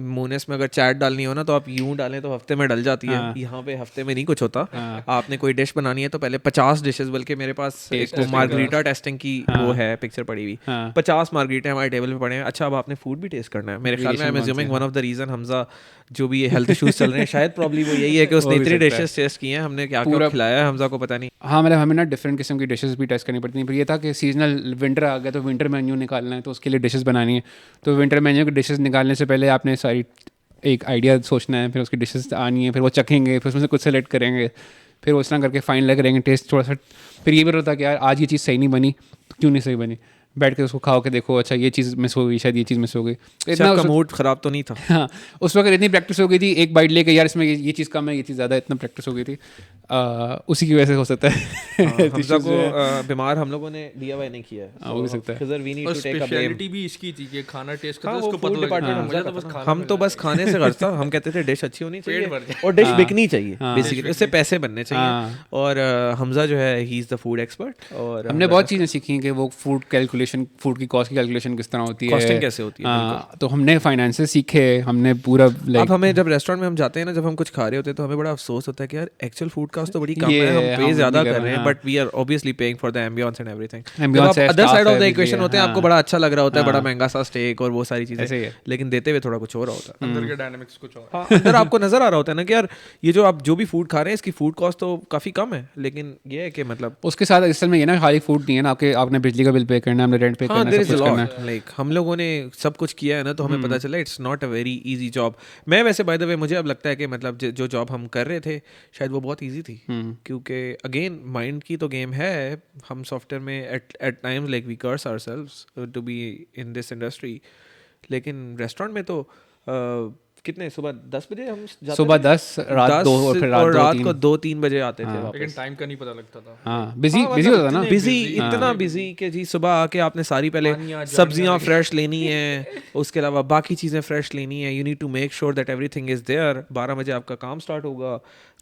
[SPEAKER 3] मोनेस में अगर चैट डालनी हो ना तो आप यूं डालें तो हफ्ते में डल जाती है। यहाँ पे हफ्ते में नहीं कुछ होता। आपने कोई डिश बनानी है तो पहले 50 डिशेस, बल्कि मेरे पास एक मार्गरीटा टेस्टिंग की वो है पिक्चर पड़ी हुई, 50 मार्गरीटा हमारे टेबल पे पड़े हैं। अच्छा अब आपने फूड भी टेस्ट करना है। मेरे ख्याल में I am assuming one of the reason Hamza जो भी ये हेल्थ इश्यूज चल रहे हैं शायद प्रॉब्ली वो यही है कि उसने इतनी डिशेस टेस्ट की हैं, हमने क्या क्या खिलाया है हमजा को पता नहीं।
[SPEAKER 1] हाँ मतलब हमें ना डिफरेंट किस्म की डिशेस भी टेस्ट करनी पड़ती हैं। पर ये था कि सीजनल विंटर आ गया तो विंटर मेन्यू निकालना है, तो उसके लिए डिशेस बनानी है। तो विंटर मेन्यू की डिशेस निकालने से पहले आपने सारी एक आइडिया सोचना है, फिर उसकी डिशेस आनी है, फिर वो चखेंगे, फिर उसमें से कुछ सेलेक्ट करेंगे, फिर उस तरह करके फाइनल करेंगे टेस्ट थोड़ा सा। फिर ये भी होता है कि यार आज ये चीज़ सही नहीं बनी तो क्यों नहीं सही बनी, बैठ के उसको खाओ के देखो, अच्छा ये चीज़ मिस हो गई, शायद ये चीज़ मिस हो गई।
[SPEAKER 3] इतना का मूड ख़राब तो नहीं था।
[SPEAKER 1] हाँ उस वक्त इतनी प्रैक्टिस हो गई थी, एक बाइट लेके यार इसमें ये चीज़ कम है, ये चीज़ ज़्यादा, इतना प्रैक्टिस हो गई थी। उसी की वजह से हो सकता है
[SPEAKER 3] हमजा को बीमार हम लोगों ने DIY नहीं किया है,
[SPEAKER 1] हो सकता है।
[SPEAKER 2] और स्पेशलिटी भी इसकी थी कि खाना टेस्ट करते उसको पता लगा।
[SPEAKER 3] हम तो बस खाने से करता, हम कहते थे डिश अच्छी होनी चाहिए और डिश बिकनी चाहिए, बेसिकली उससे पैसे बनने चाहिए। और हमजा जो है he is the food expert. और
[SPEAKER 1] हमने बहुत चीज़ें सीखी कि वो फूड कैलकुलेशन, फूड की कॉस्ट की कैलकुलेशन किस तरह होती है,
[SPEAKER 3] कॉस्टिंग कैसे होती है।
[SPEAKER 1] तो हमने फाइनेंसेस सीखे, हमने पूरा
[SPEAKER 3] अब हमें जब रेस्टोरेंट में हम जाते हैं ना, जब हम कुछ खा रहे होते हैं तो हमें बड़ा अफसोस होता है कि यार एक्चुअल फूड कॉस्ट तो बड़ी कम है, हम पे ज़्यादा कर रहे हैं, but we are obviously paying for the ambiance and everything. Other side of the equation होते हैं, आपको बड़ा अच्छा लग रहा होता है, बड़ा महंगा सा स्टेक और वो सारी चीज़ें, लेकिन देते हुए थोड़ा कुछ और होता है,
[SPEAKER 2] अंदर के डायनामिक्स कुछ और।
[SPEAKER 3] हाँ अंदर आपको नजर आ रहा होता है ना कि यार ये जो आप जो भी फूड खा रहे हैं इसकी फूड कॉस्ट तो काफ़ी कम है, लेकिन ये है कि मतलब
[SPEAKER 1] उसके साथ असल में ये ना खाली फूड नहीं है ना, आपने बिजली का बिल पे करना है, हमने रेंट पे
[SPEAKER 3] हाँ,
[SPEAKER 1] करना
[SPEAKER 3] there
[SPEAKER 1] है,
[SPEAKER 3] is
[SPEAKER 1] सब
[SPEAKER 3] a
[SPEAKER 1] कुछ करना
[SPEAKER 3] lot.
[SPEAKER 1] है।
[SPEAKER 3] Like हम लोगों ने सब कुछ किया है ना, तो हमें पता चला it's not a very easy job. मैं वैसे बाय द वे मुझे अब लगता है कि मतलब जो जॉब हम कर रहे थे शायद वो बहुत इजी थी, क्योंकि अगेन माइंड की तो गेम है. हम सॉफ्टवेयर में at times like we curse ourselves to be in this industry. लेकिन रेस्टोरेंट में तो कितने सुबह 10 बजे हम जाते
[SPEAKER 1] सुबह
[SPEAKER 3] थे?
[SPEAKER 1] 10, रात 2 और फिर रात 2
[SPEAKER 3] रात
[SPEAKER 1] 3।
[SPEAKER 3] को 2-3 बजे आते थे
[SPEAKER 2] लेकिन
[SPEAKER 3] वापस.
[SPEAKER 2] टाइम का नहीं पता लगता था.
[SPEAKER 1] हाँ, बिजी बिजी होता था ना।
[SPEAKER 3] बिजी, इतना बिजी कि जी सुबह आके आपने सारी पहले
[SPEAKER 2] पानियाँ,
[SPEAKER 3] सब्जियां फ्रेश लेनी है, उसके अलावा बाकी चीज़ें फ्रेश लेनी है. You need to make sure that everything is there. 12 बजे आपका काम स्टार्ट होगा,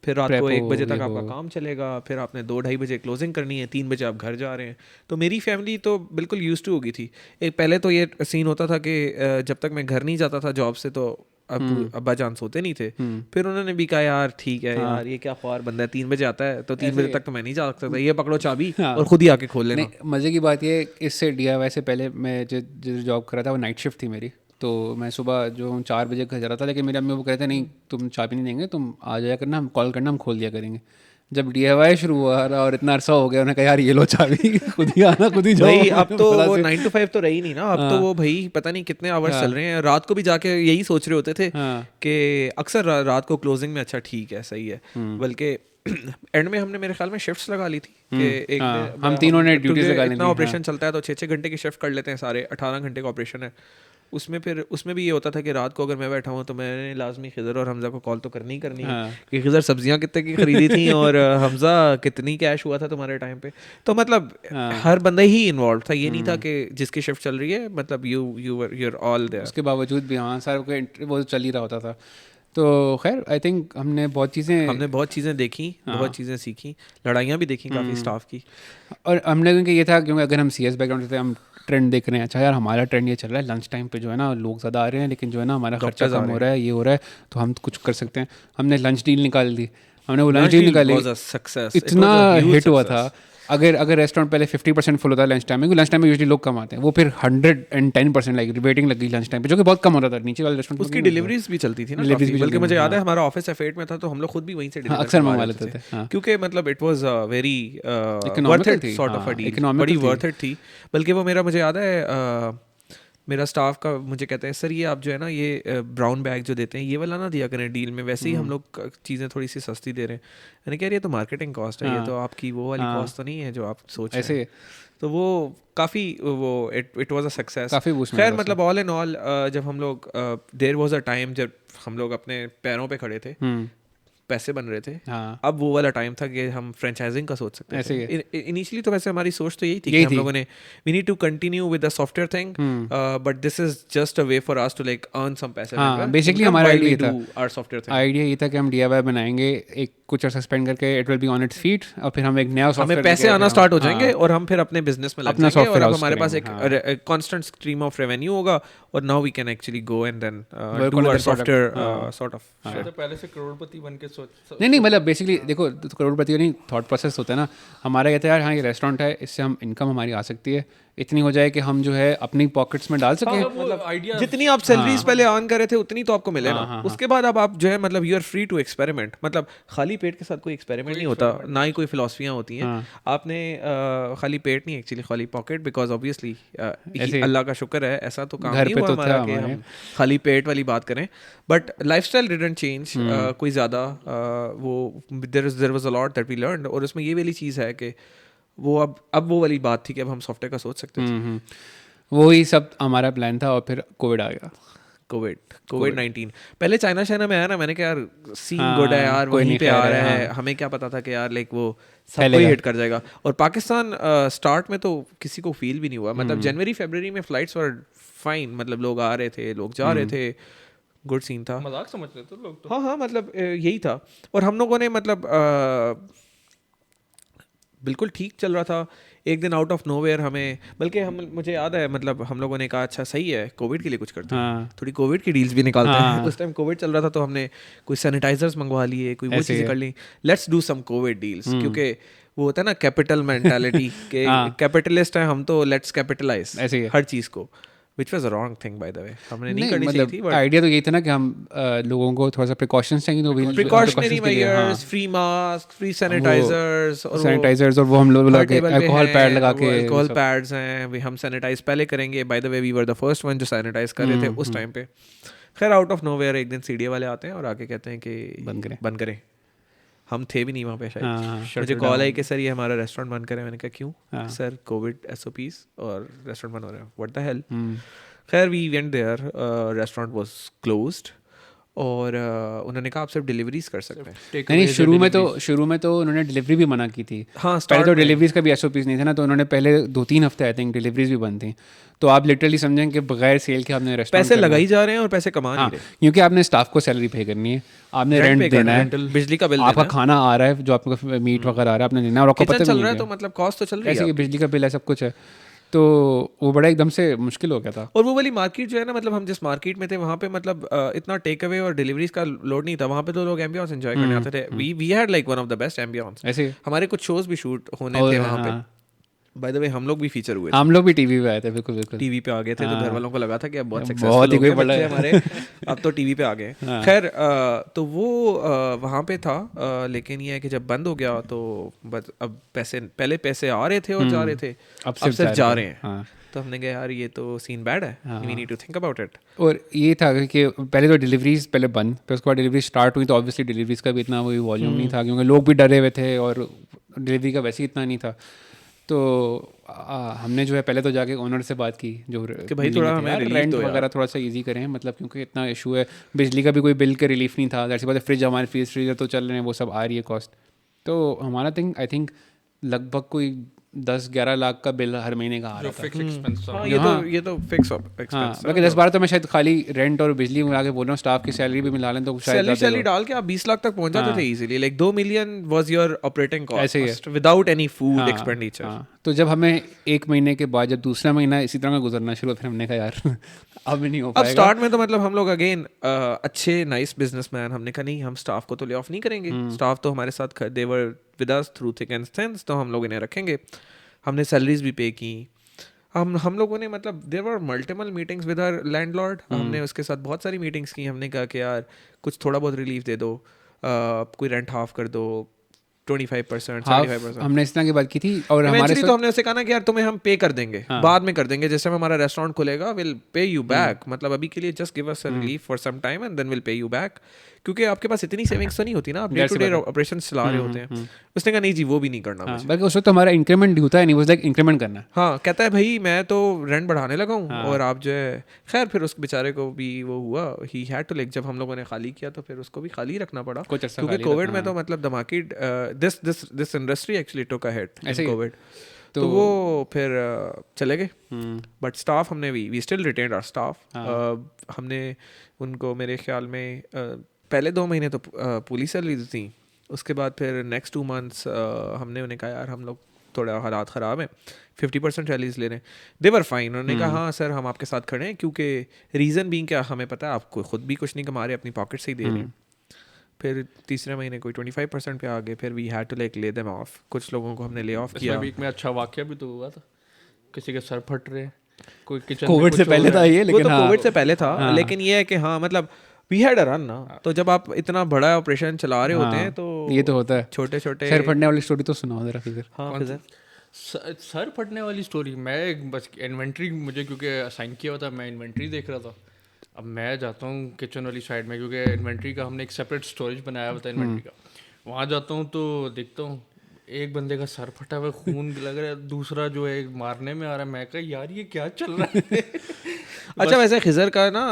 [SPEAKER 3] फिर रात को 1 बजे तक आपका काम चलेगा, फिर आपने 2-2:30 बजे क्लोजिंग करनी है, 3 बजे आप घर जा रहे हैं. तो मेरी फैमिली तो बिल्कुल यूज टू हो गई थी. एक पहले तो ये सीन होता था कि जब तक मैं घर नहीं जाता था जॉब से, तो अब्बा जान सोते नहीं थे. फिर उन्होंने भी कहा यार ठीक है यार, ये क्या ख्वार बंदा है, 3 बजे आता है तो 3 बजे तक तो मैं नहीं जा सकता, ये पकड़ो चाबी और खुद ही आके खोल लेना.
[SPEAKER 1] नहीं, मज़े की बात ये, इससे DIY से पहले मैं जो जॉब कर रहा था वो नाइट शिफ्ट थी मेरी. तो मैं सुबह जो 4 बजे घर जा रहा था, लेकिन मेरे अम्मी वो कहते नहीं तुम चाबी नहीं देंगे, तुम आ जाया करना, हम कॉल करना, हम खोल दिया करेंगे. जब DIY शुरू हुआ और इतना अरसा हो गया, उन्होंने कहा यार ये लो चाबी, खुद ही आना खुद ही जाओ.
[SPEAKER 3] भाई अब तो वो 9 to 5 तो रही नहीं ना. अब तो वो भाई पता नहीं कितने आवर्स चल रहे हैं. रात को भी जाके यही सोच रहे होते थे कि अक्सर रात को क्लोजिंग में अच्छा ठीक है सही है, बल्कि एंड में हमने मेरे ख्याल में शिफ्ट्स लगा ली थी कि एक
[SPEAKER 1] हम तीनों ने ड्यूटीज लगा ली थी.
[SPEAKER 3] इतना ऑपरेशन चलता है तो 6-6 घंटे की शिफ्ट कर लेते हैं सारे. 18 घंटे का ऑपरेशन है. उसमें भी ये होता था कि रात को अगर मैं बैठा हूँ तो मैंने लाजमी खिज़र और हमज़ा को कॉल तो करनी ही करनी है कि खिज़र सब्जियां कितने की खरीदी थी और हमज़ा कितनी कैश हुआ था तुम्हारे टाइम पे. तो मतलब हर बंदा ही इन्वॉल्व था. ये नहीं था कि जिसकी शिफ्ट चल रही है मतलब you're all there.
[SPEAKER 1] उसके बावजूद भी हाँ सारे को वो चल ही रहा होता था. तो खैर आई थिंक हमने बहुत चीज़ें
[SPEAKER 3] देखी, बहुत चीज़ें सीखी, लड़ाइयाँ भी देखी काफ़ी स्टाफ की.
[SPEAKER 1] और हमने क्योंकि ये था क्योंकि अगर हम CS बैकग्राउंड से थे, हम ट्रेंड देख रहे हैं. अच्छा यार हमारा ट्रेंड ये चल रहा है, लंच टाइम पे जो है ना लोग ज़्यादा आ रहे हैं, लेकिन जो है ना हमारा खर्चा कम हो रहा है, ये हो रहा है, तो हम कुछ कर सकते हैं. हमने लंच डील निकाल दी. हमने वो लंच डील निकाली, इतना हिट हुआ था. अगर रेस्टोरेंट पहले 50% फुल होता है लंच टाइम में, लंच टाइम में यूजुअली लोग कम आते हैं, वो फिर 110% लाइक वेटिंग लग गई लंच टाइम पे, जो कि बहुत कम होता था नीचे वाले रेस्टोरेंट.
[SPEAKER 3] उसकी डिलीवरीज भी चलती थी ना काफी, बल्कि मुझे याद है हमारा ऑफिस एफेट में था तो हम लोग खुद भी वहीं से
[SPEAKER 1] अक्सर मंगवा लेते थे,
[SPEAKER 3] क्योंकि मतलब it was very worth it sort of a deal, बड़ी वर्थ इट थी. बल्कि वो मुझे याद है मेरा स्टाफ का मुझे कहते हैं सर ये आप जो है ना ये ब्राउन बैग जो देते हैं ये वाला ना दिया करें डील में, वैसे ही हम लोग चीज़ें थोड़ी सी सस्ती दे रहे हैं. मैंने कह रही है तो मार्केटिंग कॉस्ट है, ये तो आपकी वो वाली कॉस्ट तो नहीं है जो आप सोच रहे हैं. तो वो काफ़ी वो इट वाज अ सक्सेस. खैर मतलब ऑल इन ऑल जब हम लोग देयर वाज अ टाइम जब हम लोग अपने पैरों पे खड़े थे, पैसे बन रहे थे. अब वो वाला टाइम था कि हम फ्रेंचाइजिंग का सोच सकते थे. इनिशियली तो वैसे हमारी सोच तो यही थी कि हम लोगों ने we need to continue with the software thing, but this is just a way for us to like earn some पैसे.
[SPEAKER 1] बेसिकली हमारा आइडिया था,
[SPEAKER 3] आवर सॉफ्टवेयर थिंग
[SPEAKER 1] आइडिया ये था कि हम DIY बनाएंगे, एक कुछ अर्सा स्पेंड करके it will be on its feet, और फिर हम एक नया सॉफ्टवेयर,
[SPEAKER 3] हमें पैसे आना स्टार्ट हो जाएंगे और हम फिर अपने बिजनेस में लग जाएंगे और अब हमारे पास एक कांस्टेंट स्ट्रीम ऑफ रेवेन्यू होगा और now we can actually go and then do our software sort of.
[SPEAKER 2] पहले से करोड़पति बन के सोच
[SPEAKER 1] नहीं मतलब बेसिकली देखो करोड़पति का नहीं थॉट प्रोसेस होता है ना. हमारा ये था यार हाँ ये रेस्टोरेंट है, इससे हम इनकम हमारी आ सकती है, इतनी हो जाए कि हम जो है अपनी पॉकेट्स में डाल सकें.
[SPEAKER 2] मतलब
[SPEAKER 3] जितनी आप सैलरीज पहले अर्न कर रहे थे उतनी तो आपको मिले ना. उसके बाद अब आप जो है मतलब you are free to experiment. मतलब खाली पेट के साथ कोई एक्सपेरिमेंट नहीं होता, ना ही कोई फिलॉसफियाँ होती हैं. आपने खाली पेट नहीं एक्चुअली खाली पॉकेट, बिकॉज ऑब्वियसली अल्लाह का शुक्र है ऐसा तो काम नहीं हुआ हमारा कि हम खाली पेट वाली बात करें. बट लाइफस्टाइल डिडंट चेंज कोई ज़्यादा. वो there was a lot that we learned, और उसमें ये वाली चीज़ है कि वो अब वो वाली बात थी कि अब हम सॉफ्टवेयर का सोच सकते थे.
[SPEAKER 1] वही सब हमारा प्लान था और फिर कोविड आ गया.
[SPEAKER 3] कोविड-19 पहले चाइना में आया ना, मैंने कहा यार सीन गुड है यार, वहीं पे आ रहा है. हमें क्या पता था कि यार लाइक वो सबको हिट कर जाएगा. और पाकिस्तान स्टार्ट में तो किसी को फील भी नहीं हुआ. मतलब जनवरी-फरवरी में फ्लाइट्स वर फाइन, मतलब लोग आ रहे थे, लोग जा रहे थे, गुड सीन था.
[SPEAKER 2] मजाक समझ रहे थे लोग तो.
[SPEAKER 3] हाँ मतलब यही था. और हम लोगों ने मतलब बिल्कुल ठीक चल रहा था. एक दिन आउट ऑफ नोवेयर हमें, बल्कि मुझे याद है मतलब हम लोगों ने कहा अच्छा सही है कोविड के लिए कुछ करते हैं, थोड़ी कोविड की डील्स भी निकालते हैं. उस टाइम कोविड चल रहा था तो हमने कुछ सैनिटाइजर्स मंगवा लिए, कोई वो चीज़ें कर ली. Let's do some COVID deals, क्योंकि वो होता है ना कैपिटल मेंटालिटी के कैपिटलिस्ट हैं हम तो लेट्स कैपिटलाइज हर चीज़ को. Which was a wrong thing by the वे, हमने नहीं
[SPEAKER 1] नहीं
[SPEAKER 3] करनी चाहिए
[SPEAKER 1] मतलब
[SPEAKER 3] थी, बट
[SPEAKER 1] आइडिया तो यही था ना कि हम लोगों को थोड़ा सा प्रिकॉशंस चाहिए तो
[SPEAKER 3] precautionary measures, free mask, free sanitizers, और
[SPEAKER 1] सैनिटाइजर्स और वो हम लोग
[SPEAKER 3] हर
[SPEAKER 1] लगा के
[SPEAKER 3] टेबल पे
[SPEAKER 1] अल्कोहल पैड लगा के
[SPEAKER 3] अल्कोहल पैड्स हैं, we हम सैनिटाइज पहले करेंगे। By the way we were the first one जो सैनिटाइज कर रहे थे उस टाइम पे। खैर आउट ऑफ नोवेयर एक दिन सीडीए वाले आते हैं और आके कहते हैं कि बंद करें। हम थे भी नहीं वहाँ पे शायद, मुझे कॉल आई कि सर ये हमारा रेस्टोरेंट बंद करें। मैंने कहा क्यों? सर कोविड SOPs और रेस्टोरेंट बंद हो रहे हैं, व्हाट द हेल। खैर we went there, restaurant was closed और उन्होंने कहा आप सिर्फ डिलीवरीज कर सकते हैं।
[SPEAKER 1] नहीं शुरू में तो उन्होंने डिलीवरी भी मना की थी।
[SPEAKER 3] हाँ,
[SPEAKER 1] पहले तो डिलीवरीज का भी SOPs नहीं था ना, तो उन्होंने पहले 2-3 हफ्ते आई थिंक डिलीवरीज भी बंद थी। तो आप लिटरली समझें कि बगैर सेल के आपने रेस्टोरेंट
[SPEAKER 3] पैसे लगाई जा रहे हैं और पैसे कमा नहीं रहे,
[SPEAKER 1] क्योंकि आपने स्टाफ को सैलरी पे करनी है, आपने रेंट देना है,
[SPEAKER 3] बिजली का बिल
[SPEAKER 1] आपका खाना आ रहा है, जो आपको मीट वगैरह आ रहा है आपने देना है, और आपको पता
[SPEAKER 3] चल
[SPEAKER 1] भी
[SPEAKER 3] रहा
[SPEAKER 1] नहीं
[SPEAKER 3] है तो मतलब कॉस्ट तो चल रही है,
[SPEAKER 1] ऐसे बिजली का बिल है, सब कुछ है। तो वो बड़ा एकदम से मुश्किल हो गया था।
[SPEAKER 3] और वो वाली मार्केट जो है ना, मतलब हम जिस मार्केट में थे वहाँ पे मतलब इतना टेक अवे और डिलीवरीज का लोड नहीं था। वहाँ पे तो लोग एम्बियंस एंजॉय करने आते थे। We had like one of the best ambiance.
[SPEAKER 1] ऐसे
[SPEAKER 3] हमारे कुछ शोज भी शूट होने थे वहाँ पे। बाय द वे हम लोग भी फीचर हुए थे,
[SPEAKER 1] हम लोग भी टीवी पे आए थे, बिल्कुल
[SPEAKER 3] टीवी पे आ गए थे। तो घर वालों को लगा था कि अब बहुत
[SPEAKER 1] बहुत
[SPEAKER 3] सक्सेसफुल
[SPEAKER 1] ही
[SPEAKER 3] हो गए
[SPEAKER 1] कोई बड़ा
[SPEAKER 3] बच्चे हमारे, अब तो टीवी पे आ गए। खैर तो वो वहाँ पे था, लेकिन ये है कि जब बंद हो गया तो बस अब पहले पैसे आ रहे थे और जा रहे थे, अब सिर्फ जा रहे हैं। तो हमने कहा यार ये तो सीन बैड है, we need to think about it.
[SPEAKER 1] और ये था कि पहले तो डिलीवरीज पहले बंद, फिर उसके बाद डिलीवरी स्टार्ट हुई, तो ऑब्वियसली डिलीवरीज का भी इतना वही वॉल्यूम नहीं था, क्योंकि लोग भी डरे हुए थे और डिलीवरी का वैसे ही इतना नहीं था। तो हमने जो है पहले तो जाके ओनर से बात की, जो
[SPEAKER 3] कि भाई थोड़ा हमें
[SPEAKER 1] रेंट वगैरह थोड़ा सा इजी करें, मतलब क्योंकि इतना इशू है, बिजली का भी कोई बिल का रिलीफ नहीं था। जैसे बात है, फ्रिज हमारे फ्रीजर तो चल रहे हैं, वो सब आ रही है कॉस्ट। तो हमारा आई थिंक लगभग कोई 10-11 लाख का बिल हर महीने का आ रहा था।
[SPEAKER 2] फिक्स एक्सपेंस था।
[SPEAKER 3] ये तो फिक्स एक्सपेंस।
[SPEAKER 1] बाकी 10-12 तो मैं शायद खाली रेंट और बिजली मिला के बोल रहा हूँ, स्टाफ की सैलरी भी मिला लें तो शायद
[SPEAKER 3] सैलरी डाल के आप 20 लाख तक पहुंच जाते थे easily. Like 2 million was your operating cost without any food expenditure.
[SPEAKER 1] तो जब हमें 1 महीने के बाद जब दूसरा महीना इसी तरह का गुजरना शुरू, फिर हमने कहा यार अब नहीं हो पाएगा।
[SPEAKER 3] अब स्टार्ट में तो मतलब हम लोग अगेन अच्छे नाइस बिजनेसमैन, हमने कहा नहीं हम स्टाफ को तो ले ऑफ नहीं करेंगे, स्टाफ तो हमारे साथ they were with us through thick and thin, तो हम लोग इन्हें रखेंगे। हमने सैलरीज भी पे की। हम लोगों ने मतलब there were multiple meetings with our landlord. हमने उसके साथ बहुत सारी मीटिंग्स की। हमने कहा कि यार कुछ थोड़ा बहुत रिलीफ दे दो, कोई रेंट हाफ कर दो, 25%, 75%।
[SPEAKER 1] हमने इस तरह की बात की थी। और हमारे
[SPEAKER 3] तो हमने उसे कहा ना कि यार तुम्हें हम पे कर देंगे, बाद में कर देंगे, जैसे हमारा रेस्टोरेंट खुलेगा विल पे यू बैक, मतलब अभी के लिए just give us a relief for some time and then will pay you back, क्योंकि आपके पास इतनी सेविंग्स तो नहीं होती ना, आप डे टू डे ऑपरेशन चला रहे होते हैं। उसने कहा नहीं जी वो भी नहीं करना मुझे।
[SPEAKER 1] बल्कि उस वक्त हमारा इंक्रीमेंट ड्यू था, नहीं वाज लाइक इंक्रीमेंट करना।
[SPEAKER 3] हाँ, कहता है भाई मैं तो रेंट बढ़ाने लगा हूँ और आप जो है। खैर फिर उस बेचारे को भी वो हुआ, ही हैड टू लाइक, जब हम लोगों ने खाली किया तो फिर उसको भी खाली रखना पड़ा, क्योंकि कोविड में तो मतलब धमाके this industry actually took a hit in COVID. तो वो फिर चले गए। बट स्टाफ हमने we still retained our staff. हमने उनको मेरे ख्याल में पहले 2 महीने तो पूरी सैलरी दी थी। उसके बाद फिर नेक्स्ट 2 मंथ्स हमने उन्हें कहा यार हम लोग थोड़ा हालात ख़राब हैं, 50% सैलरीज ले रहे हैं। दे वर फाइन। उन्होंने कहा हाँ सर हम आपके साथ खड़े हैं, क्योंकि रीज़न बीइंग क्या हमें पता है आपको खुद भी कुछ नहीं कमा रहे, अपनी पॉकेट से ही दे रहे हैं। फिर तीसरे महीने कोई 25% पे आ गए। फिर वी हैड टू लाइक ले देम ऑफ। कुछ लोगों को हमने ले ऑफ किया।
[SPEAKER 2] वीक में अच्छा वाकया भी तो हुआ था, किसी के सर फट रहे, कोई किचन
[SPEAKER 1] कोविड से पहले था ये, लेकिन
[SPEAKER 3] कोविड से पहले था, लेकिन ये है कि हाँ मतलब वी हैड अ रन ना। तो जब आप इतना बड़ा ऑपरेशन चला रहे होते हैं तो
[SPEAKER 1] ये तो होता है।
[SPEAKER 3] छोटे छोटे
[SPEAKER 1] सर फटने वाली स्टोरी तो सुनाओ जरा फिर।
[SPEAKER 3] हाँ
[SPEAKER 2] सर फटने वाली स्टोरी, मैं बस इन्वेंट्री मुझे क्योंकि असाइन किया हुआ था, मैं इन्वेंट्री देख रहा था। अब मैं जाता हूँ किचन वाली साइड में, क्योंकि इन्वेंट्री का हमने एक सेपरेट स्टोरेज बनाया हुआ था इन्वेंट्री का। वहाँ जाता हूँ तो देखता हूँ एक बंदे का सर फटा हुआ, खून लग रहा है, दूसरा जो है मारने में आ रहा है। मैं कहा यार ये क्या चल रहा है।
[SPEAKER 3] अच्छा वैसे खिजर का ना,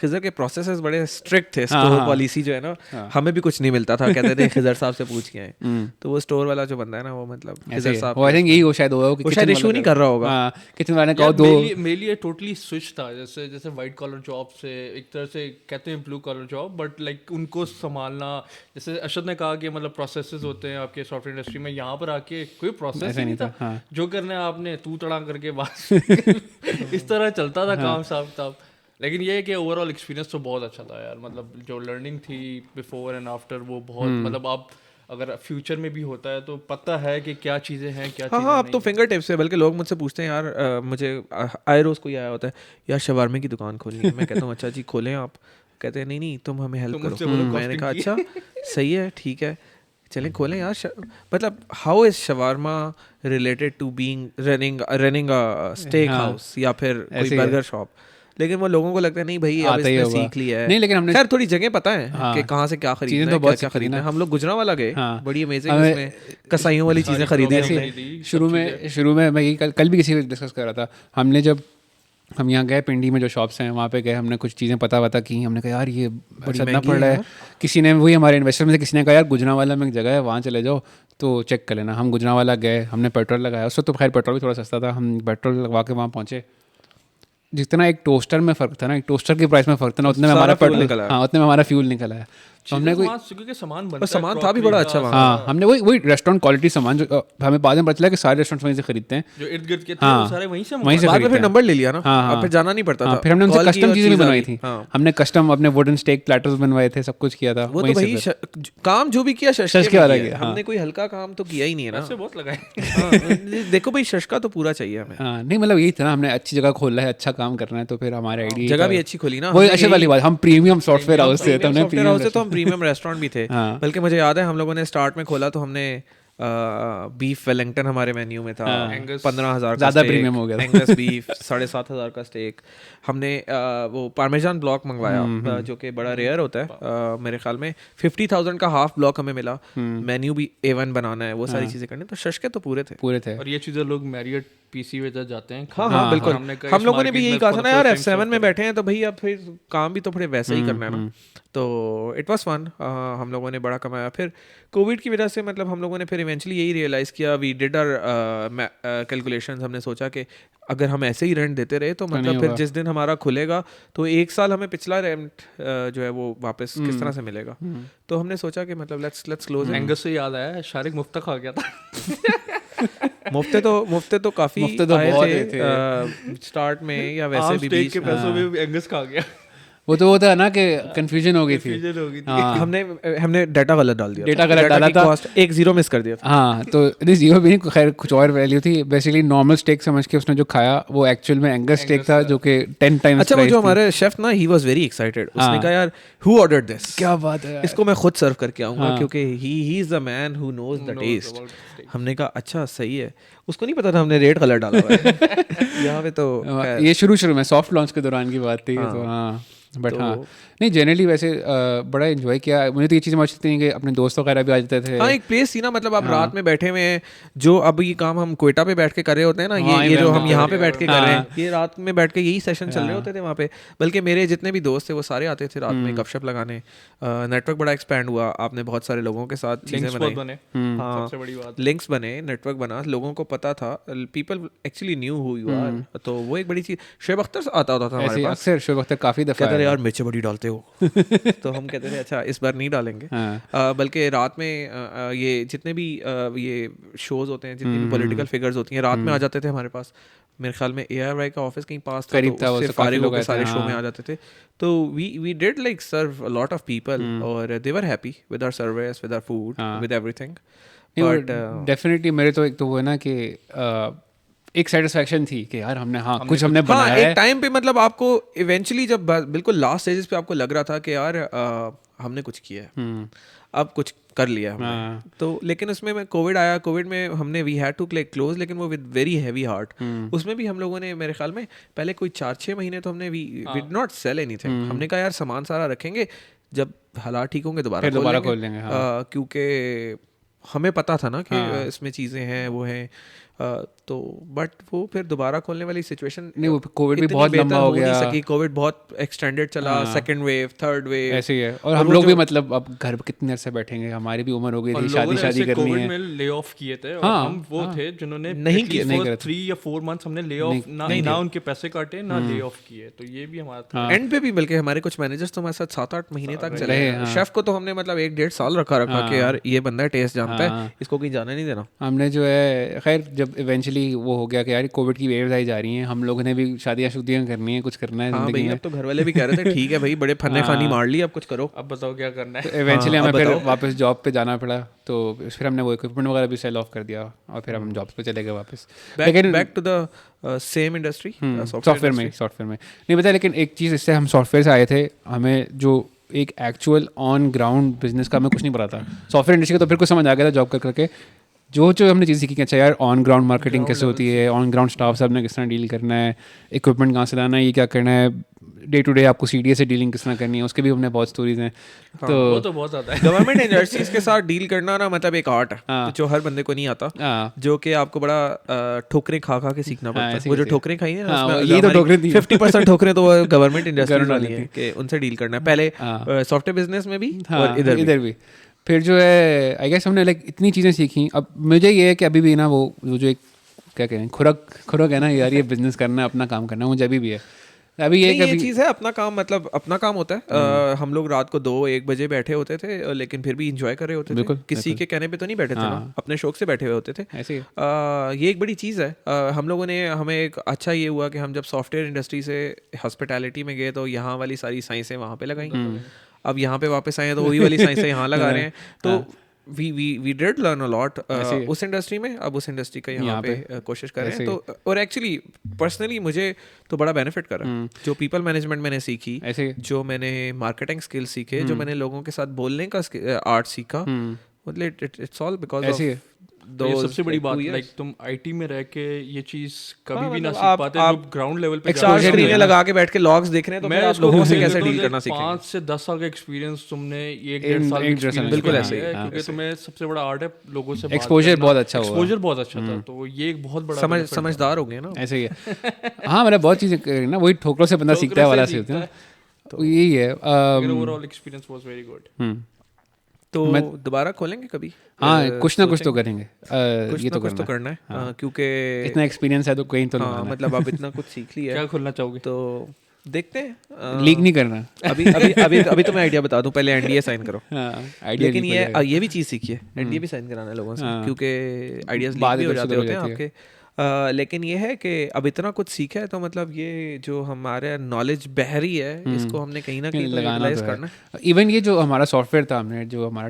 [SPEAKER 3] खिजर के प्रोसेसेस बड़े स्ट्रिक्ट थे। स्टोर पॉलिसी जो है ना, हमें भी कुछ नहीं मिलता था, कहते थे खिजर साहब से पूछ के आए। तो वो स्टोर वाला जो बंदा है ना, वो मतलब खिजर साहब,
[SPEAKER 1] आई थिंक यही हो शायद हुआ,
[SPEAKER 3] वो शायद इशू नहीं कर रहा होगा।
[SPEAKER 1] किचन वाले का दो
[SPEAKER 2] मेरे लिए टोटली स्विच था। जैसे वाइट कॉलर जॉब से एक तरह से कहते हैं blue collar job, but like उनको संभालना, जैसे अर्शद ने कहा कि मतलब प्रोसेसेस होते हैं आपके सॉफ्टवेयर इंडस्ट्री में, यहाँ पर आके कोई प्रोसेस नहीं था। जो करना है आपने तू तड़ा करके बस इस तरह चलता था काम साहब। लेकिन ये है कि ओवरऑल एक्सपीरियंस तो बहुत अच्छा था यार, मतलब जो लर्निंग थी बिफोर एंड आफ्टर वो बहुत मतलब अगर फ्यूचर में भी होता है तो पता है कि क्या चीज़ें हैं क्या
[SPEAKER 3] हाँ
[SPEAKER 2] चीज़ें
[SPEAKER 3] हाँ, अब
[SPEAKER 2] नहीं
[SPEAKER 3] तो फिंगर टिप्स है। बल्कि लोग मुझसे पूछते हैं यार मुझे आए रोज़ कोई आया होता है यार शवारमे की दुकान खोलनी है। मैं कहता हूँ अच्छा जी खोलें आप। कहते हैं नहीं नहीं तुम हमें हेल्प
[SPEAKER 2] तुम
[SPEAKER 3] करो।
[SPEAKER 2] मुझसे बोलो
[SPEAKER 3] मैंने
[SPEAKER 2] costing
[SPEAKER 3] कहा
[SPEAKER 2] की
[SPEAKER 3] अच्छा सही है ठीक है चलें खोलें यार मतलब how is shawarma related to being running a steak
[SPEAKER 1] हाँ,
[SPEAKER 3] हाउस या फिर कोई
[SPEAKER 1] ऐसे ही है।
[SPEAKER 3] Burger shop. लेकिन वो लोगों को लगता है नहीं भाई अब
[SPEAKER 1] आता ही
[SPEAKER 3] इसने
[SPEAKER 1] होगा।
[SPEAKER 3] सीख लिया है।
[SPEAKER 1] नहीं, लेकिन हमने
[SPEAKER 3] खैर थोड़ी जगह पता है
[SPEAKER 1] हाँ,
[SPEAKER 3] कि कहाँ से क्या
[SPEAKER 1] चीज़ें
[SPEAKER 3] खरीदना
[SPEAKER 1] तो
[SPEAKER 3] है
[SPEAKER 1] बहुत
[SPEAKER 3] क्या क्या
[SPEAKER 1] सीखी थी
[SPEAKER 3] खरीदना है।
[SPEAKER 1] ना।
[SPEAKER 3] हम लोग गुजरांवाला गए
[SPEAKER 1] हाँ,
[SPEAKER 3] बड़ी अमेजिंग
[SPEAKER 1] हमें
[SPEAKER 3] उसमें कसाईयों वाली चीज़ें खरीदी
[SPEAKER 1] ऐसे
[SPEAKER 3] हमने।
[SPEAKER 2] खरीदी,
[SPEAKER 1] शुरू में मैं यही कल भी किसी को डिस्कस कर रहा था। हमने जब हम यहाँ गए पिंडी में जो शॉप्स हैं वहाँ पे गए, हमने कुछ चीज़ें पता की, हमने कहा यार ये
[SPEAKER 3] बड़ी
[SPEAKER 1] सदना
[SPEAKER 3] महंगी
[SPEAKER 1] पड़
[SPEAKER 3] है
[SPEAKER 1] रहा है।
[SPEAKER 3] यार।
[SPEAKER 1] किसी ने वही हमारे इन्वेस्टर में से किसी ने कहा यार गुजरांवाला में एक जगह है वहाँ चले जाओ तो चेक कर लेना। हम गुजरांवाला गए, हमने पेट्रोल लगाया। उससे तो खैर पेट्रोल भी थोड़ा सस्ता था, हम पेट्रोल लगवा के वहाँ पहुँचे। जितना एक टोस्टर में फ़र्क था ना, एक टोस्टर के प्राइस में फ़र्क था ना, उतने में
[SPEAKER 3] सारा
[SPEAKER 1] हमारा
[SPEAKER 3] fuel
[SPEAKER 1] पेट्रोल,
[SPEAKER 3] निकल आया।
[SPEAKER 1] हाँ उतने में हमारा फ्यूल निकल आया। तो हमने कोई
[SPEAKER 2] क्योंकि सामान बनता
[SPEAKER 3] और
[SPEAKER 2] है,
[SPEAKER 3] सामान था भी
[SPEAKER 2] crockery
[SPEAKER 3] बड़ा
[SPEAKER 2] का,
[SPEAKER 3] अच्छा वहाँ।
[SPEAKER 1] हाँ, हमने वही रेस्टोरेंट क्वालिटी सामान जो हमें बाद में पता चला कि सारे रेस्टोरेंट वहीं से खरीदते हैं।
[SPEAKER 2] जो इर्द गिर्द के थे
[SPEAKER 1] हाँ,
[SPEAKER 2] वो सारे वहीं से
[SPEAKER 1] वहीं से
[SPEAKER 3] बाद में
[SPEAKER 1] खरीदते
[SPEAKER 3] फिर
[SPEAKER 1] हैं।
[SPEAKER 3] नंबर ले लिया ना।
[SPEAKER 1] हाँ,
[SPEAKER 3] अब फिर जाना नहीं पड़ता
[SPEAKER 1] हाँ,
[SPEAKER 3] था।
[SPEAKER 1] फिर हमने उनसे
[SPEAKER 3] कॉल की
[SPEAKER 1] कस्टम
[SPEAKER 3] और
[SPEAKER 1] चीज़ें भी
[SPEAKER 3] चीज़ आ
[SPEAKER 1] बनवाई
[SPEAKER 3] गई।
[SPEAKER 1] थी।
[SPEAKER 3] हाँ।
[SPEAKER 1] हमने कस्टम अपने वुडन स्टेक प्लेटर्स बनवाए थे, सब कुछ किया था
[SPEAKER 3] वो तो
[SPEAKER 1] वहीं से
[SPEAKER 3] भाई
[SPEAKER 1] फिर।
[SPEAKER 3] काम जो भी किया
[SPEAKER 1] शशके
[SPEAKER 3] शशके में
[SPEAKER 1] वाला
[SPEAKER 3] किया
[SPEAKER 1] किया,
[SPEAKER 3] है।
[SPEAKER 1] हाँ।
[SPEAKER 3] हमने कोई हल्का काम तो किया ही नहीं है ना।
[SPEAKER 2] पैसे बहुत लगाए।
[SPEAKER 3] हाँ, देखो भाई शशका तो पूरा चाहिए हमें।
[SPEAKER 1] हाँ, नहीं मतलब यही था ना, हमने अच्छी जगह खोला है, अच्छा काम करना है, तो फिर हमारे आइडिया
[SPEAKER 3] जगह भी अच्छी खोली ना।
[SPEAKER 1] वही
[SPEAKER 3] हमने
[SPEAKER 1] अच्छी वाली बात, हम प्रीमियम सॉफ्टवेयर हाउस से, तो हमने
[SPEAKER 3] सॉफ्टवेयर हाउस से तो हम
[SPEAKER 1] प्रीमियम
[SPEAKER 3] प्रीमियम रेस्टोरेंट भी थे।
[SPEAKER 1] हाँ।
[SPEAKER 3] बल्कि मुझे याद है हम लोगों ने स्टार्ट में खोला तो हमने बीफ वेलिंगटन हमारे मेन्यू में था।
[SPEAKER 1] हाँ।
[SPEAKER 2] Angus
[SPEAKER 3] 15,000 का
[SPEAKER 1] ज़्यादा
[SPEAKER 3] स्टेक,
[SPEAKER 1] प्रीमियम हो गया था।
[SPEAKER 3] एंगस बीफ 7,500 का स्टेक। हमने वो पार्मेजान ब्लॉक मंगवाया जो कि बड़ा रेयर होता है। मेरे ख्याल में 50,000 का हाफ ब्लॉक हमें मिला। मेन्यू भी A1 बनाना है, वो सारी चीज़ें करनी, तो शशके तो पूरे थे।
[SPEAKER 1] पूरे थे।
[SPEAKER 2] और ये चीज़ें लोग मैरियट पीसी वजह जाते हैं।
[SPEAKER 3] हाँ हाँ बिल्कुल।
[SPEAKER 2] हमने कहा
[SPEAKER 3] हम
[SPEAKER 2] इस
[SPEAKER 3] लोगों ने भी
[SPEAKER 2] market
[SPEAKER 3] यही
[SPEAKER 2] में
[SPEAKER 3] कहा
[SPEAKER 2] for
[SPEAKER 3] था
[SPEAKER 2] the
[SPEAKER 3] ना यार
[SPEAKER 2] first time
[SPEAKER 3] F7 में
[SPEAKER 2] serve
[SPEAKER 3] बैठे हैं तो भाई अब फिर काम भी तो फिर वैसे ही करना है ना। तो इट वाज फन। हम लोगों ने बड़ा कमाया। फिर कोविड की वजह से मतलब हम लोगों ने फिर इवेंचुअली यही रियलाइज़ किया, वी डिड आवर कैलकुलेशंस। हमने सोचा कि अगर हम ऐसे ही रेंट देते रहे तो
[SPEAKER 1] नहीं
[SPEAKER 3] मतलब फिर
[SPEAKER 1] होगा।
[SPEAKER 3] जिस दिन हमारा खुलेगा तो एक साल हमें पिछला रेंट जो है वो वापस किस तरह से मिलेगा। तो हमने सोचा कि मतलब लेट्स क्लोज।
[SPEAKER 2] एंगस से याद आया, शारिक मुफ्ता खा गया था।
[SPEAKER 3] मुफ्ते तो काफी
[SPEAKER 1] मुफ्ते तो
[SPEAKER 3] आए
[SPEAKER 1] बहुत
[SPEAKER 3] थे स्टार्ट में या वैसे
[SPEAKER 2] आम
[SPEAKER 3] भी
[SPEAKER 2] स्टेक
[SPEAKER 3] बीच
[SPEAKER 2] के पैसों में भी एंगस खा गया।
[SPEAKER 1] वो तो होता है ना कि कंफ्यूजन हो गई थी।
[SPEAKER 2] Confusion हो गई थी।
[SPEAKER 1] हाँ,
[SPEAKER 3] हमने डाटा गलत डाल दिया।
[SPEAKER 1] Data गलत डाला
[SPEAKER 3] की
[SPEAKER 1] था।
[SPEAKER 3] कॉस्ट एक जीरो मिस कर दिया था।
[SPEAKER 1] हाँ, तो नहीं जीरो भी नहीं, खैर कुछ और वैल्यू थी। बेसिकली नॉर्मल स्टेक समझ के उसने जो खाया वो एक्चुअल में एंगस स्टेक था, जो कि 10 टाइम्स
[SPEAKER 3] अच्छा वो जो हमारे शेफ ना ही वाज वेरी एक्साइटेड। उसने
[SPEAKER 1] हाँ।
[SPEAKER 3] कहा यार हु ऑर्डर्ड दिस,
[SPEAKER 1] क्या बात है।
[SPEAKER 3] इसको मैं खुद सर्व करके आऊंगा
[SPEAKER 1] हाँ।
[SPEAKER 3] क्योंकि he is the man who knows the
[SPEAKER 2] knows
[SPEAKER 3] taste.
[SPEAKER 2] about steak.
[SPEAKER 3] हमने कहा अच्छा सही है। उसको नहीं पता था हमने रेट गलत डाला हुआ है। यहाँ पे तो खैर।
[SPEAKER 1] ये शुरू में सॉफ्ट लॉन्च के दौरान की बात थी। तो हाँ, बट
[SPEAKER 3] तो-
[SPEAKER 1] हाँ नहीं जनरली वैसे बड़ा इन्जॉय किया। मुझे तो ये चीज़ें अच्छी लगती हैं कि अपने दोस्त वगैरह भी आ जाते थे।
[SPEAKER 3] हाँ एक प्लेस थी ना, मतलब आप रात में बैठे हुए हैं, जो अब ये काम हम क्वेटा पे बैठ के कर रहे होते हैं ना,
[SPEAKER 1] हाँ,
[SPEAKER 3] ये जो हम
[SPEAKER 1] मैं
[SPEAKER 3] यहाँ पे बैठ के कर रहे हैं,
[SPEAKER 1] हाँ।
[SPEAKER 3] ये रात में बैठ के यही सेशन चल रहे होते थे वहाँ पे। बल्कि मेरे जितने भी दोस्त थे वो सारे आते थे रात में गपशप लगाने। नेटवर्क बड़ा एक्सपैंड हुआ, आपने बहुत सारे लोगों के साथ चीज़ें
[SPEAKER 2] लिंक्स बहुत
[SPEAKER 3] बनाई।
[SPEAKER 2] बने,
[SPEAKER 3] हाँ
[SPEAKER 2] सबसे बड़ी बात।
[SPEAKER 3] लिंक्स बने, नेटवर्क बना, लोगों को पता था, people actually knew who you are. तो वो एक बड़ी चीज़। शोएब अख्तर आता होता था हमारे
[SPEAKER 1] ऐसे
[SPEAKER 3] पास,
[SPEAKER 1] अक्सर शोएब अख्तर काफ़ी दफ़ा
[SPEAKER 3] कहता था
[SPEAKER 1] आया।
[SPEAKER 3] यार मिर्चें बड़ी डालते हो। तो हम कहते थे अच्छा इस बार नहीं डालेंगे।
[SPEAKER 1] हाँ।
[SPEAKER 3] बल्कि रात में ये जितने भी ये शोज होते हैं, जितनी भी पॉलिटिकल फिगर्स होती हैं, रात में आ जाते थे हमारे पास। मेरे ख्याल में ARY का ऑफिस कहीं पास था,
[SPEAKER 1] करीब
[SPEAKER 3] तो
[SPEAKER 1] था,
[SPEAKER 3] उससे
[SPEAKER 1] उससे काफी
[SPEAKER 3] फारिग
[SPEAKER 1] लोग
[SPEAKER 3] होकर
[SPEAKER 1] आए थे,
[SPEAKER 3] सारे शो में
[SPEAKER 1] हाँ।
[SPEAKER 3] आ जाते थे। तो we did like serve a lot of people और they were happy with our service, with our food, with everything. But
[SPEAKER 1] definitely मेरे तो एक तो वो है ना कि एक सेटिस्फैक्शन थी कि यार हमने कुछ हमने
[SPEAKER 3] हाँ
[SPEAKER 1] बनाया
[SPEAKER 3] एक
[SPEAKER 1] है।
[SPEAKER 3] टाइम पे मतलब आपको इवेंचुअली जब बिल्कुल लास्ट स्टेजेस पे आपको लग रहा था कि यार हमने कुछ किया है, अब कुछ कर लिया हमने।
[SPEAKER 1] हाँ।
[SPEAKER 3] तो लेकिन उसमें में कोविड आया, कोविड में हमने वी हैड टू क्लोज, लेकिन वो विद वेरी हैवी हार्ट। उसमें भी हम लोगों ने मेरे ख्याल में पहले कोई 4-6 महीने तो हमने we did not sell anything. हमने कहा यार सामान सारा रखेंगे, जब हालात ठीक होंगे दोबारा
[SPEAKER 1] फिर दोबारा खोल
[SPEAKER 3] लेंगे।
[SPEAKER 1] लेंगे, हाँ।
[SPEAKER 3] क्योंकि हमें पता था ना कि
[SPEAKER 1] हाँ।
[SPEAKER 3] इसमें चीज़ें हैं वो हैं। तो बट वो फिर दोबारा खोलने वाली सिचुएशन
[SPEAKER 1] नहीं, वो कोविड भी बहुत लंबा हो गया।
[SPEAKER 3] सकी। कोविड बहुत एक्सटेंडेड चला, सेकंड वेव, थर्ड वेव,
[SPEAKER 1] ऐसे ही है। और हम लोग भी मतलब अब घर पे कितने देर से बैठेंगे, हमारी भी उम्र हो गई
[SPEAKER 2] और
[SPEAKER 1] थी,
[SPEAKER 2] लोगों ने
[SPEAKER 1] शादी
[SPEAKER 2] ऐसे
[SPEAKER 1] करनी
[SPEAKER 2] कोविड
[SPEAKER 1] है।
[SPEAKER 2] में ले ऑफ किए थे और
[SPEAKER 1] हाँ,
[SPEAKER 2] हम वो थे जिन्होंने
[SPEAKER 3] नहीं किए,
[SPEAKER 1] नहीं करे थे।
[SPEAKER 2] 3 या 4 मंथ्स हमने ले ऑफ ना उनके पैसे काटे ना ले ऑफ किए। तो ये भी हमारा था।
[SPEAKER 3] एंड पे भी बल्कि हमारे कुछ मैनेजर्स तो हमारे साथ 7-8 महीने तक चले
[SPEAKER 1] रहे,
[SPEAKER 3] हैं।
[SPEAKER 1] हाँ।
[SPEAKER 3] शेफ को तो हमने मतलब 1-1.5 साल रखा कि यार ये बंदा टेस्ट जानता है, इसको कहीं जाने नहीं देना।
[SPEAKER 1] हमने जो है खैर जब जब इवेंचुअली वो हो गया कि यार कोविड की वेव्स आई जा रही हैं, हम लोगों ने भी शादियाँ शुदियाँ करनी है, कुछ करना है
[SPEAKER 3] हाँ
[SPEAKER 1] ज़िंदगी
[SPEAKER 3] भाई,
[SPEAKER 1] में।
[SPEAKER 3] अब तो घर वाले भी कह रहे थे ठीक है भाई, बड़े फन्ने खानी मार ली, अब कुछ करो।
[SPEAKER 2] अब बताओ क्या करना
[SPEAKER 1] तो
[SPEAKER 2] है।
[SPEAKER 1] इवेंचुअली
[SPEAKER 3] हाँ,
[SPEAKER 1] हमें
[SPEAKER 3] अब
[SPEAKER 1] फिर
[SPEAKER 3] बताओ।
[SPEAKER 1] वापस जॉब पे जाना पड़ा, तो फिर हमने वो इक्विपमेंट वगैरह भी सेल ऑफ कर दिया और फिर हम जॉब्स पे चले गए वापस।
[SPEAKER 3] Back to the same industry,
[SPEAKER 1] software में नहीं पता, लेकिन एक चीज़, इससे हम सॉफ्टवेयर से आए थे, हमें जो एक एक्चुअल ऑन ग्राउंड बिजनेस का हमें कुछ नहीं पता था। सॉफ्टवेयर इंडस्ट्री का तो फिर कुछ समझ आ गया था जॉब कर करके, जो हमने चीज़ सीखी कि अच्छा यार ऑन ग्राउंड मार्केटिंग कैसे होती है, ऑन ग्राउंड स्टाफ से आपने किस तरह डील करना है, इक्विपमेंट कहाँ से लाना है, ये क्या करना है, डे टू डे आपको CDA से डीलिंग किस तरह करनी है, उसके भी हमने बहुत स्टोरीज हैं।
[SPEAKER 2] वो तो बहुत आता है।
[SPEAKER 3] गवर्नमेंट इंडस्ट्रीज के साथ डील करना ना मतलब एक आर्ट है,
[SPEAKER 1] हाँ।
[SPEAKER 3] जो हर बंदे को नहीं आता,
[SPEAKER 1] हाँ,
[SPEAKER 3] जो कि आपको बड़ा ठोकरें खा खा के सीखना पड़ता है।
[SPEAKER 1] ऐसे
[SPEAKER 3] वो जो
[SPEAKER 1] कैसे?
[SPEAKER 3] ठोकरें खाई है ना,
[SPEAKER 1] हाँ,
[SPEAKER 3] उसमें
[SPEAKER 1] ये तो ठोकरें थी।
[SPEAKER 3] 50% ठोकरें तो वो गवर्नमेंट इंडस्ट्रीज
[SPEAKER 1] Government
[SPEAKER 3] वाली
[SPEAKER 1] वाली
[SPEAKER 3] हैं कि उनसे डील करना है पहले,
[SPEAKER 1] हाँ।
[SPEAKER 3] सॉफ्टवेयर बिजनेस में भी
[SPEAKER 1] हाँ,
[SPEAKER 3] और इधर भी।
[SPEAKER 1] फिर जो है आई गेस हमने लाइक इतनी चीज़ें सीखी। अब मुझे ये है कि अभी भी ना वो जो एक क्या कहें खुरक है ना यार, ये बिजनेस करना है, अपना काम करना है, मुझे अभी भी है। अभी ये
[SPEAKER 3] नहीं, ये
[SPEAKER 1] कभी
[SPEAKER 3] चीज़ है, अपना काम मतलब अपना काम होता है। हम लोग रात को 2-1 बजे बैठे होते थे, लेकिन फिर भी इंजॉय कर रहे होते थे।
[SPEAKER 1] बिल्कुल,
[SPEAKER 3] किसी के कहने पे तो नहीं बैठे थे ना, अपने शौक से बैठे हुए होते थे।
[SPEAKER 1] ऐसे ही।
[SPEAKER 3] ये एक बड़ी चीज़ है। हम लोगों ने, हमें एक अच्छा ये हुआ कि हम जब सॉफ्टवेयर इंडस्ट्री से हॉस्पिटैलिटी में गए तो यहाँ वाली सारी साइंसें वहाँ पे लगाई। अब यहाँ पे वापस आए हैं तो वही वाली साइंसें यहाँ लगा रहे हैं। तो we did learn a lot उस इंडस्ट्री में। अब उस इंडस्ट्री का यहाँ पे कोशिश कर रहे हैं। तो और एक्चुअली पर्सनली मुझे तो बड़ा बेनिफिट करा, जो पीपल मैनेजमेंट मैंने सीखी, जो मैंने मार्केटिंग स्किल्स सीखे, जो मैंने लोगों के साथ बोलने का आर्ट सीखा, मतलब इट्स ऑल बिकॉज ऑफ
[SPEAKER 2] ये सबसे बड़ी बात, लाइक तुम आईटी में रह के ये चीज कभी भी ना
[SPEAKER 3] मतलब
[SPEAKER 2] सीख पाते जो ग्राउंड लेवल पे
[SPEAKER 3] चार स्क्रीनें लगा के बैठ के लॉग्स देख रहे हैं, तो
[SPEAKER 2] मैं
[SPEAKER 3] फिर आप लोगों से कैसे डील करना सीखेंगे?
[SPEAKER 2] 5 से 10 साल का एक्सपीरियंस तुमने 1-1.5 साल एक्सपीरियंस
[SPEAKER 3] बिल्कुल ऐसे
[SPEAKER 2] है, क्योंकि तुम्हें सबसे बड़ा आर्ट है लोगों से
[SPEAKER 1] एक्सपोजर बहुत अच्छा हुआ,
[SPEAKER 2] एक्सपोजर बहुत अच्छा था, तो ये एक बहुत बड़ा
[SPEAKER 3] समझदार हो गए ना।
[SPEAKER 1] ऐसे ही है। हाँ, मतलब बहुत चीज़ें ना, वही ठोकरों से बंदा सीखता है वाला से होता है, तो यही है।
[SPEAKER 2] Overall experience was very good.
[SPEAKER 3] तो दोबारा खोलेंगे कभी?
[SPEAKER 1] हाँ, कुछ ना कुछ तो करेंगे, ये
[SPEAKER 3] कुछ तो करना है, क्योंकि
[SPEAKER 1] इतना एक्सपीरियंस है तो कहीं तो
[SPEAKER 3] हाँ, मतलब अब इतना कुछ सीख लिया
[SPEAKER 2] क्या खोलना चाहोगे?
[SPEAKER 3] तो देखते हैं।
[SPEAKER 1] लीक नहीं करना
[SPEAKER 3] अभी तो मैं आइडिया बता दूं, पहले NDA साइन करो।
[SPEAKER 1] आइडिया।
[SPEAKER 3] लेकिन ये भी चीज़ सीखी है, NDA भी साइन कराना है लोगों से, क्योंकि आइडियाज लीक भी हो जाते होते हैं आपके। लेकिन ये है कि अब इतना कुछ सीखा है तो मतलब ये जो हमारे नॉलेज बहरी है, इसको हमने कहीं ना कहीं यूटिलाइज करना है।
[SPEAKER 1] इवन ये जो हमारा सॉफ्टवेयर था, हमने जो हमारा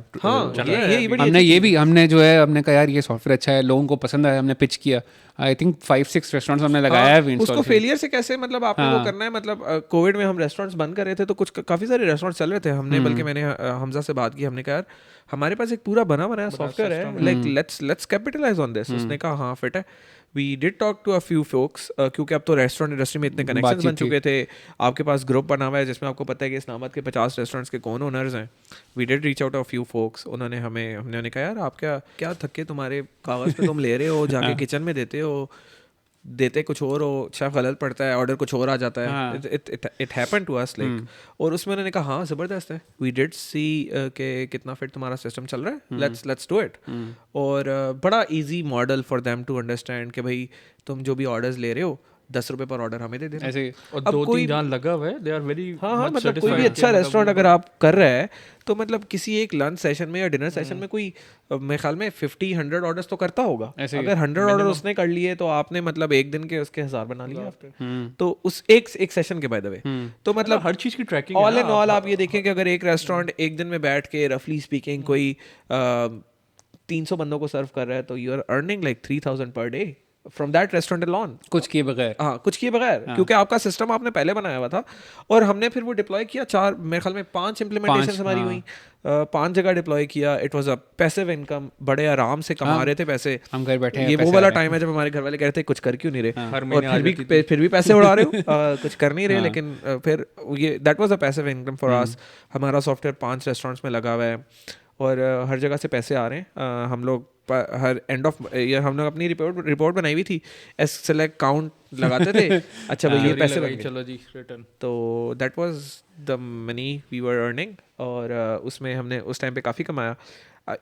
[SPEAKER 1] हमने जो है हमने कहा यार ये सॉफ्टवेयर अच्छा है, लोगों को पसंद आया, हमने पिच किया। आई थिंक 5-6 रेस्टोरेंट्स हमने लगाया है।
[SPEAKER 3] उसको फेलियर से कैसे मतलब आपने वो करना है। मतलब कोविड में हम रेस्टोरेंट्स बंद कर रहे थे, तो कुछ काफ़ी सारे रेस्टोरेंट्स चल रहे थे। हमने बल्कि मैंने हमजा से बात की, हमने कहा यार हमारे पास एक पूरा बना बनाया सॉफ्टवेयर है, like let's capitalize on this. उसने कहा हाँ फिट है। We did talk to a few folks, क्योंकि अब तो रेस्टोरेंट इंडस्ट्री में इतने कनेक्शंस बन चुके थे, आपके पास ग्रुप बना हुआ है जिसमें आपको पता है कि इस्लामाबाद के 50 रेस्टोरेंट्स के कौन ओनर्स हैं। We did reach out a few folks. उन्होंने हमने कहा यार आप क्या थके, तुम्हारे कागज़ पे तुम ले रहे हो, जाके किचन में देते कुछ और हो, शेफ गलत पड़ता है, ऑर्डर कुछ और आ जाता है। It happened to us like. और उसमें उन्होंने कहा हाँ ज़बरदस्त है, वी डिड सी कि कितना फिट तुम्हारा सिस्टम चल रहा है, लेट्स डू इट। और बड़ा easy model for them to understand कि भाई तुम जो भी ऑर्डर्स ले रहे हो 10 रुपए पर ऑर्डर हमें दे देना।
[SPEAKER 1] ऐसे
[SPEAKER 2] और 2-3 जान लगा हुआ है, दे आर वेरी
[SPEAKER 3] हाँ, मतलब कोई भी अच्छा रेस्टोरेंट अगर आप कर रहे हैं तो मतलब किसी एक लंच सेशन में या डिनर सेशन में कोई मेरे ख्याल में 50-100 ऑर्डर्स तो करता होगा। अगर 100 ऑर्डर उसने कर लिए तो आपने मतलब एक दिन के उसके 1000 बना लिए तो उस एक सेशन के बाय द वे। तो मतलब
[SPEAKER 2] हर चीज़ की ट्रैकिंग
[SPEAKER 3] ऑल इन ऑल आप ये देखें कि अगर एक रेस्टोरेंट एक दिन में बैठ के रफली स्पीकिंग कोई 300 बंदों को सर्व कर रहा है, तो you are earning like 3000 per day from that restaurant alone.
[SPEAKER 1] कुछ किए बगैर,
[SPEAKER 3] कुछ किए बगैर, क्योंकि आपका सिस्टम आपने पहले बनाया हुआ था और हमने फिर वो डिप्लॉय किया। 4 मेरे ख्याल में 5 इम्प्लीमेंटेशन हमारी हुई, 5 जगह डिप्लॉय किया। It was a passive income, बड़े आराम से कमा रहे थे पैसे।
[SPEAKER 1] हम घर बैठे
[SPEAKER 3] ये वो वाला टाइम है जब हमारे घर वाले कह रहे थे कुछ कर क्यों नहीं रहे, और फिर भी पैसे उड़ा रहे हो, कुछ कर नहीं रहे। लेकिन फिर ये that was a passive income for us. हमारा सॉफ्टवेयर 5 रेस्टोरेंट्स में लगा हुआ है और हर जगह से पैसे आ रहे हैं। हम लोग हर एंड ऑफ ईयर हम लोग अपनी रिपोर्ट बनाई हुई थी, सेलेक्ट काउंट लगाते थे। अच्छा भाई ये पैसे लगे,
[SPEAKER 2] चलो जी रिटर्न।
[SPEAKER 3] तो that was the money we were earning. और उसमें हमने उस टाइम पे काफ़ी कमाया।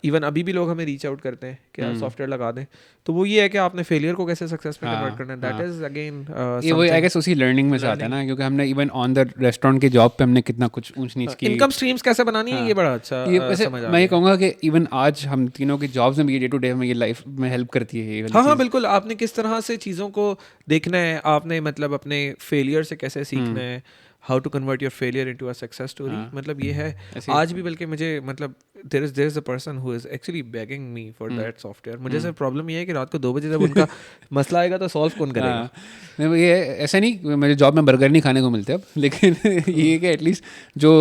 [SPEAKER 3] इवन अभी भी लोग हमें रीच आउट करते हैं कि यार सॉफ्टवेयर लगा दें, तो वो ये है कि आपने फेलियर को कैसे सक्सेस में कन्वर्ट करना है, दैट इज अगेन
[SPEAKER 1] ये वही आई गेस उसी लर्निंग में से आता है ना, क्योंकि हमने इवन ऑन द रेस्टोरेंट के जॉब पे हमने कितना कुछ ऊंच नीच की,
[SPEAKER 3] इनकम स्ट्रीम्स कैसे बनानी है, ये बड़ा अच्छा
[SPEAKER 1] ये वैसे
[SPEAKER 3] समझ आ
[SPEAKER 1] मैं ये
[SPEAKER 3] गया।
[SPEAKER 1] कहूँगा कि इवन आज हम तीनों की जॉब्स में भी डे टू डे में ये लाइफ में हेल्प करती है ये वाली
[SPEAKER 3] हाँ हाँ
[SPEAKER 1] चीज़।
[SPEAKER 3] बिल्कुल, आपने किस तरह से चीज़ों को देखना है, आपने मतलब अपने फेलियर से कैसे सीखना है, how to convert your failure into a success story, मतलब ये है। आज भी बल्कि मुझे मतलब there is a person who is actually begging me for that software. मुझे सिर्फ प्रॉब्लम ये है कि रात को 2 बजे जब उनका मसला आएगा तो सॉल्व कौन करेगा।
[SPEAKER 1] हाँ, नहीं ये ऐसा नहीं मेरे जॉब में बर्गर नहीं खाने को मिलते अब, लेकिन ये है कि एटलीस्ट जो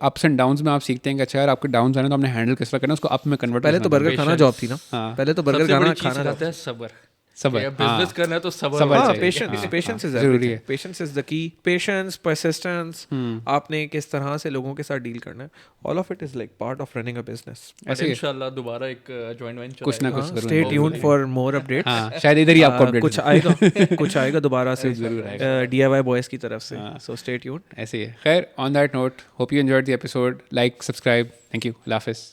[SPEAKER 1] अप्स एंड डाउन्स में आप सीखते हैं कि अच्छा यार आपके डाउन्स आने तो आपने हैंडल किस तरह करना है, उसको अप में कन्वर्ट
[SPEAKER 3] पहले तो बर्गर खाना जॉब थी ना, पहले तो बर्गर खाना
[SPEAKER 2] सिखाता है सब्र,
[SPEAKER 1] सब्र,
[SPEAKER 2] बिजनेस करना है तो सब्र
[SPEAKER 1] सब्र
[SPEAKER 2] होना
[SPEAKER 1] चाहिए।
[SPEAKER 2] चाहिए।
[SPEAKER 3] पेशेंस इज
[SPEAKER 1] जरूरी है।
[SPEAKER 3] Patience is the key, patience, persistence, आपने किस तरह से लोगों के साथ डील करना है, all of it is like part of running a business.
[SPEAKER 2] But इंशाल्लाह दोबारा एक जॉइंट वेंचर
[SPEAKER 1] कुछ ना कुछ जरूर
[SPEAKER 3] stay tuned for more updates.
[SPEAKER 1] हाँ, शायद इधर ही आपको अपडेट
[SPEAKER 3] कुछ आएगा कुछ आएगा दोबारा से DIY बॉयज की तरफ से, सो स्टे ट्यून्ड।
[SPEAKER 1] ऐसे ही है। खैर, on that note, hope you enjoyed the episode, like, subscribe, thank you, Allah हाफिज़।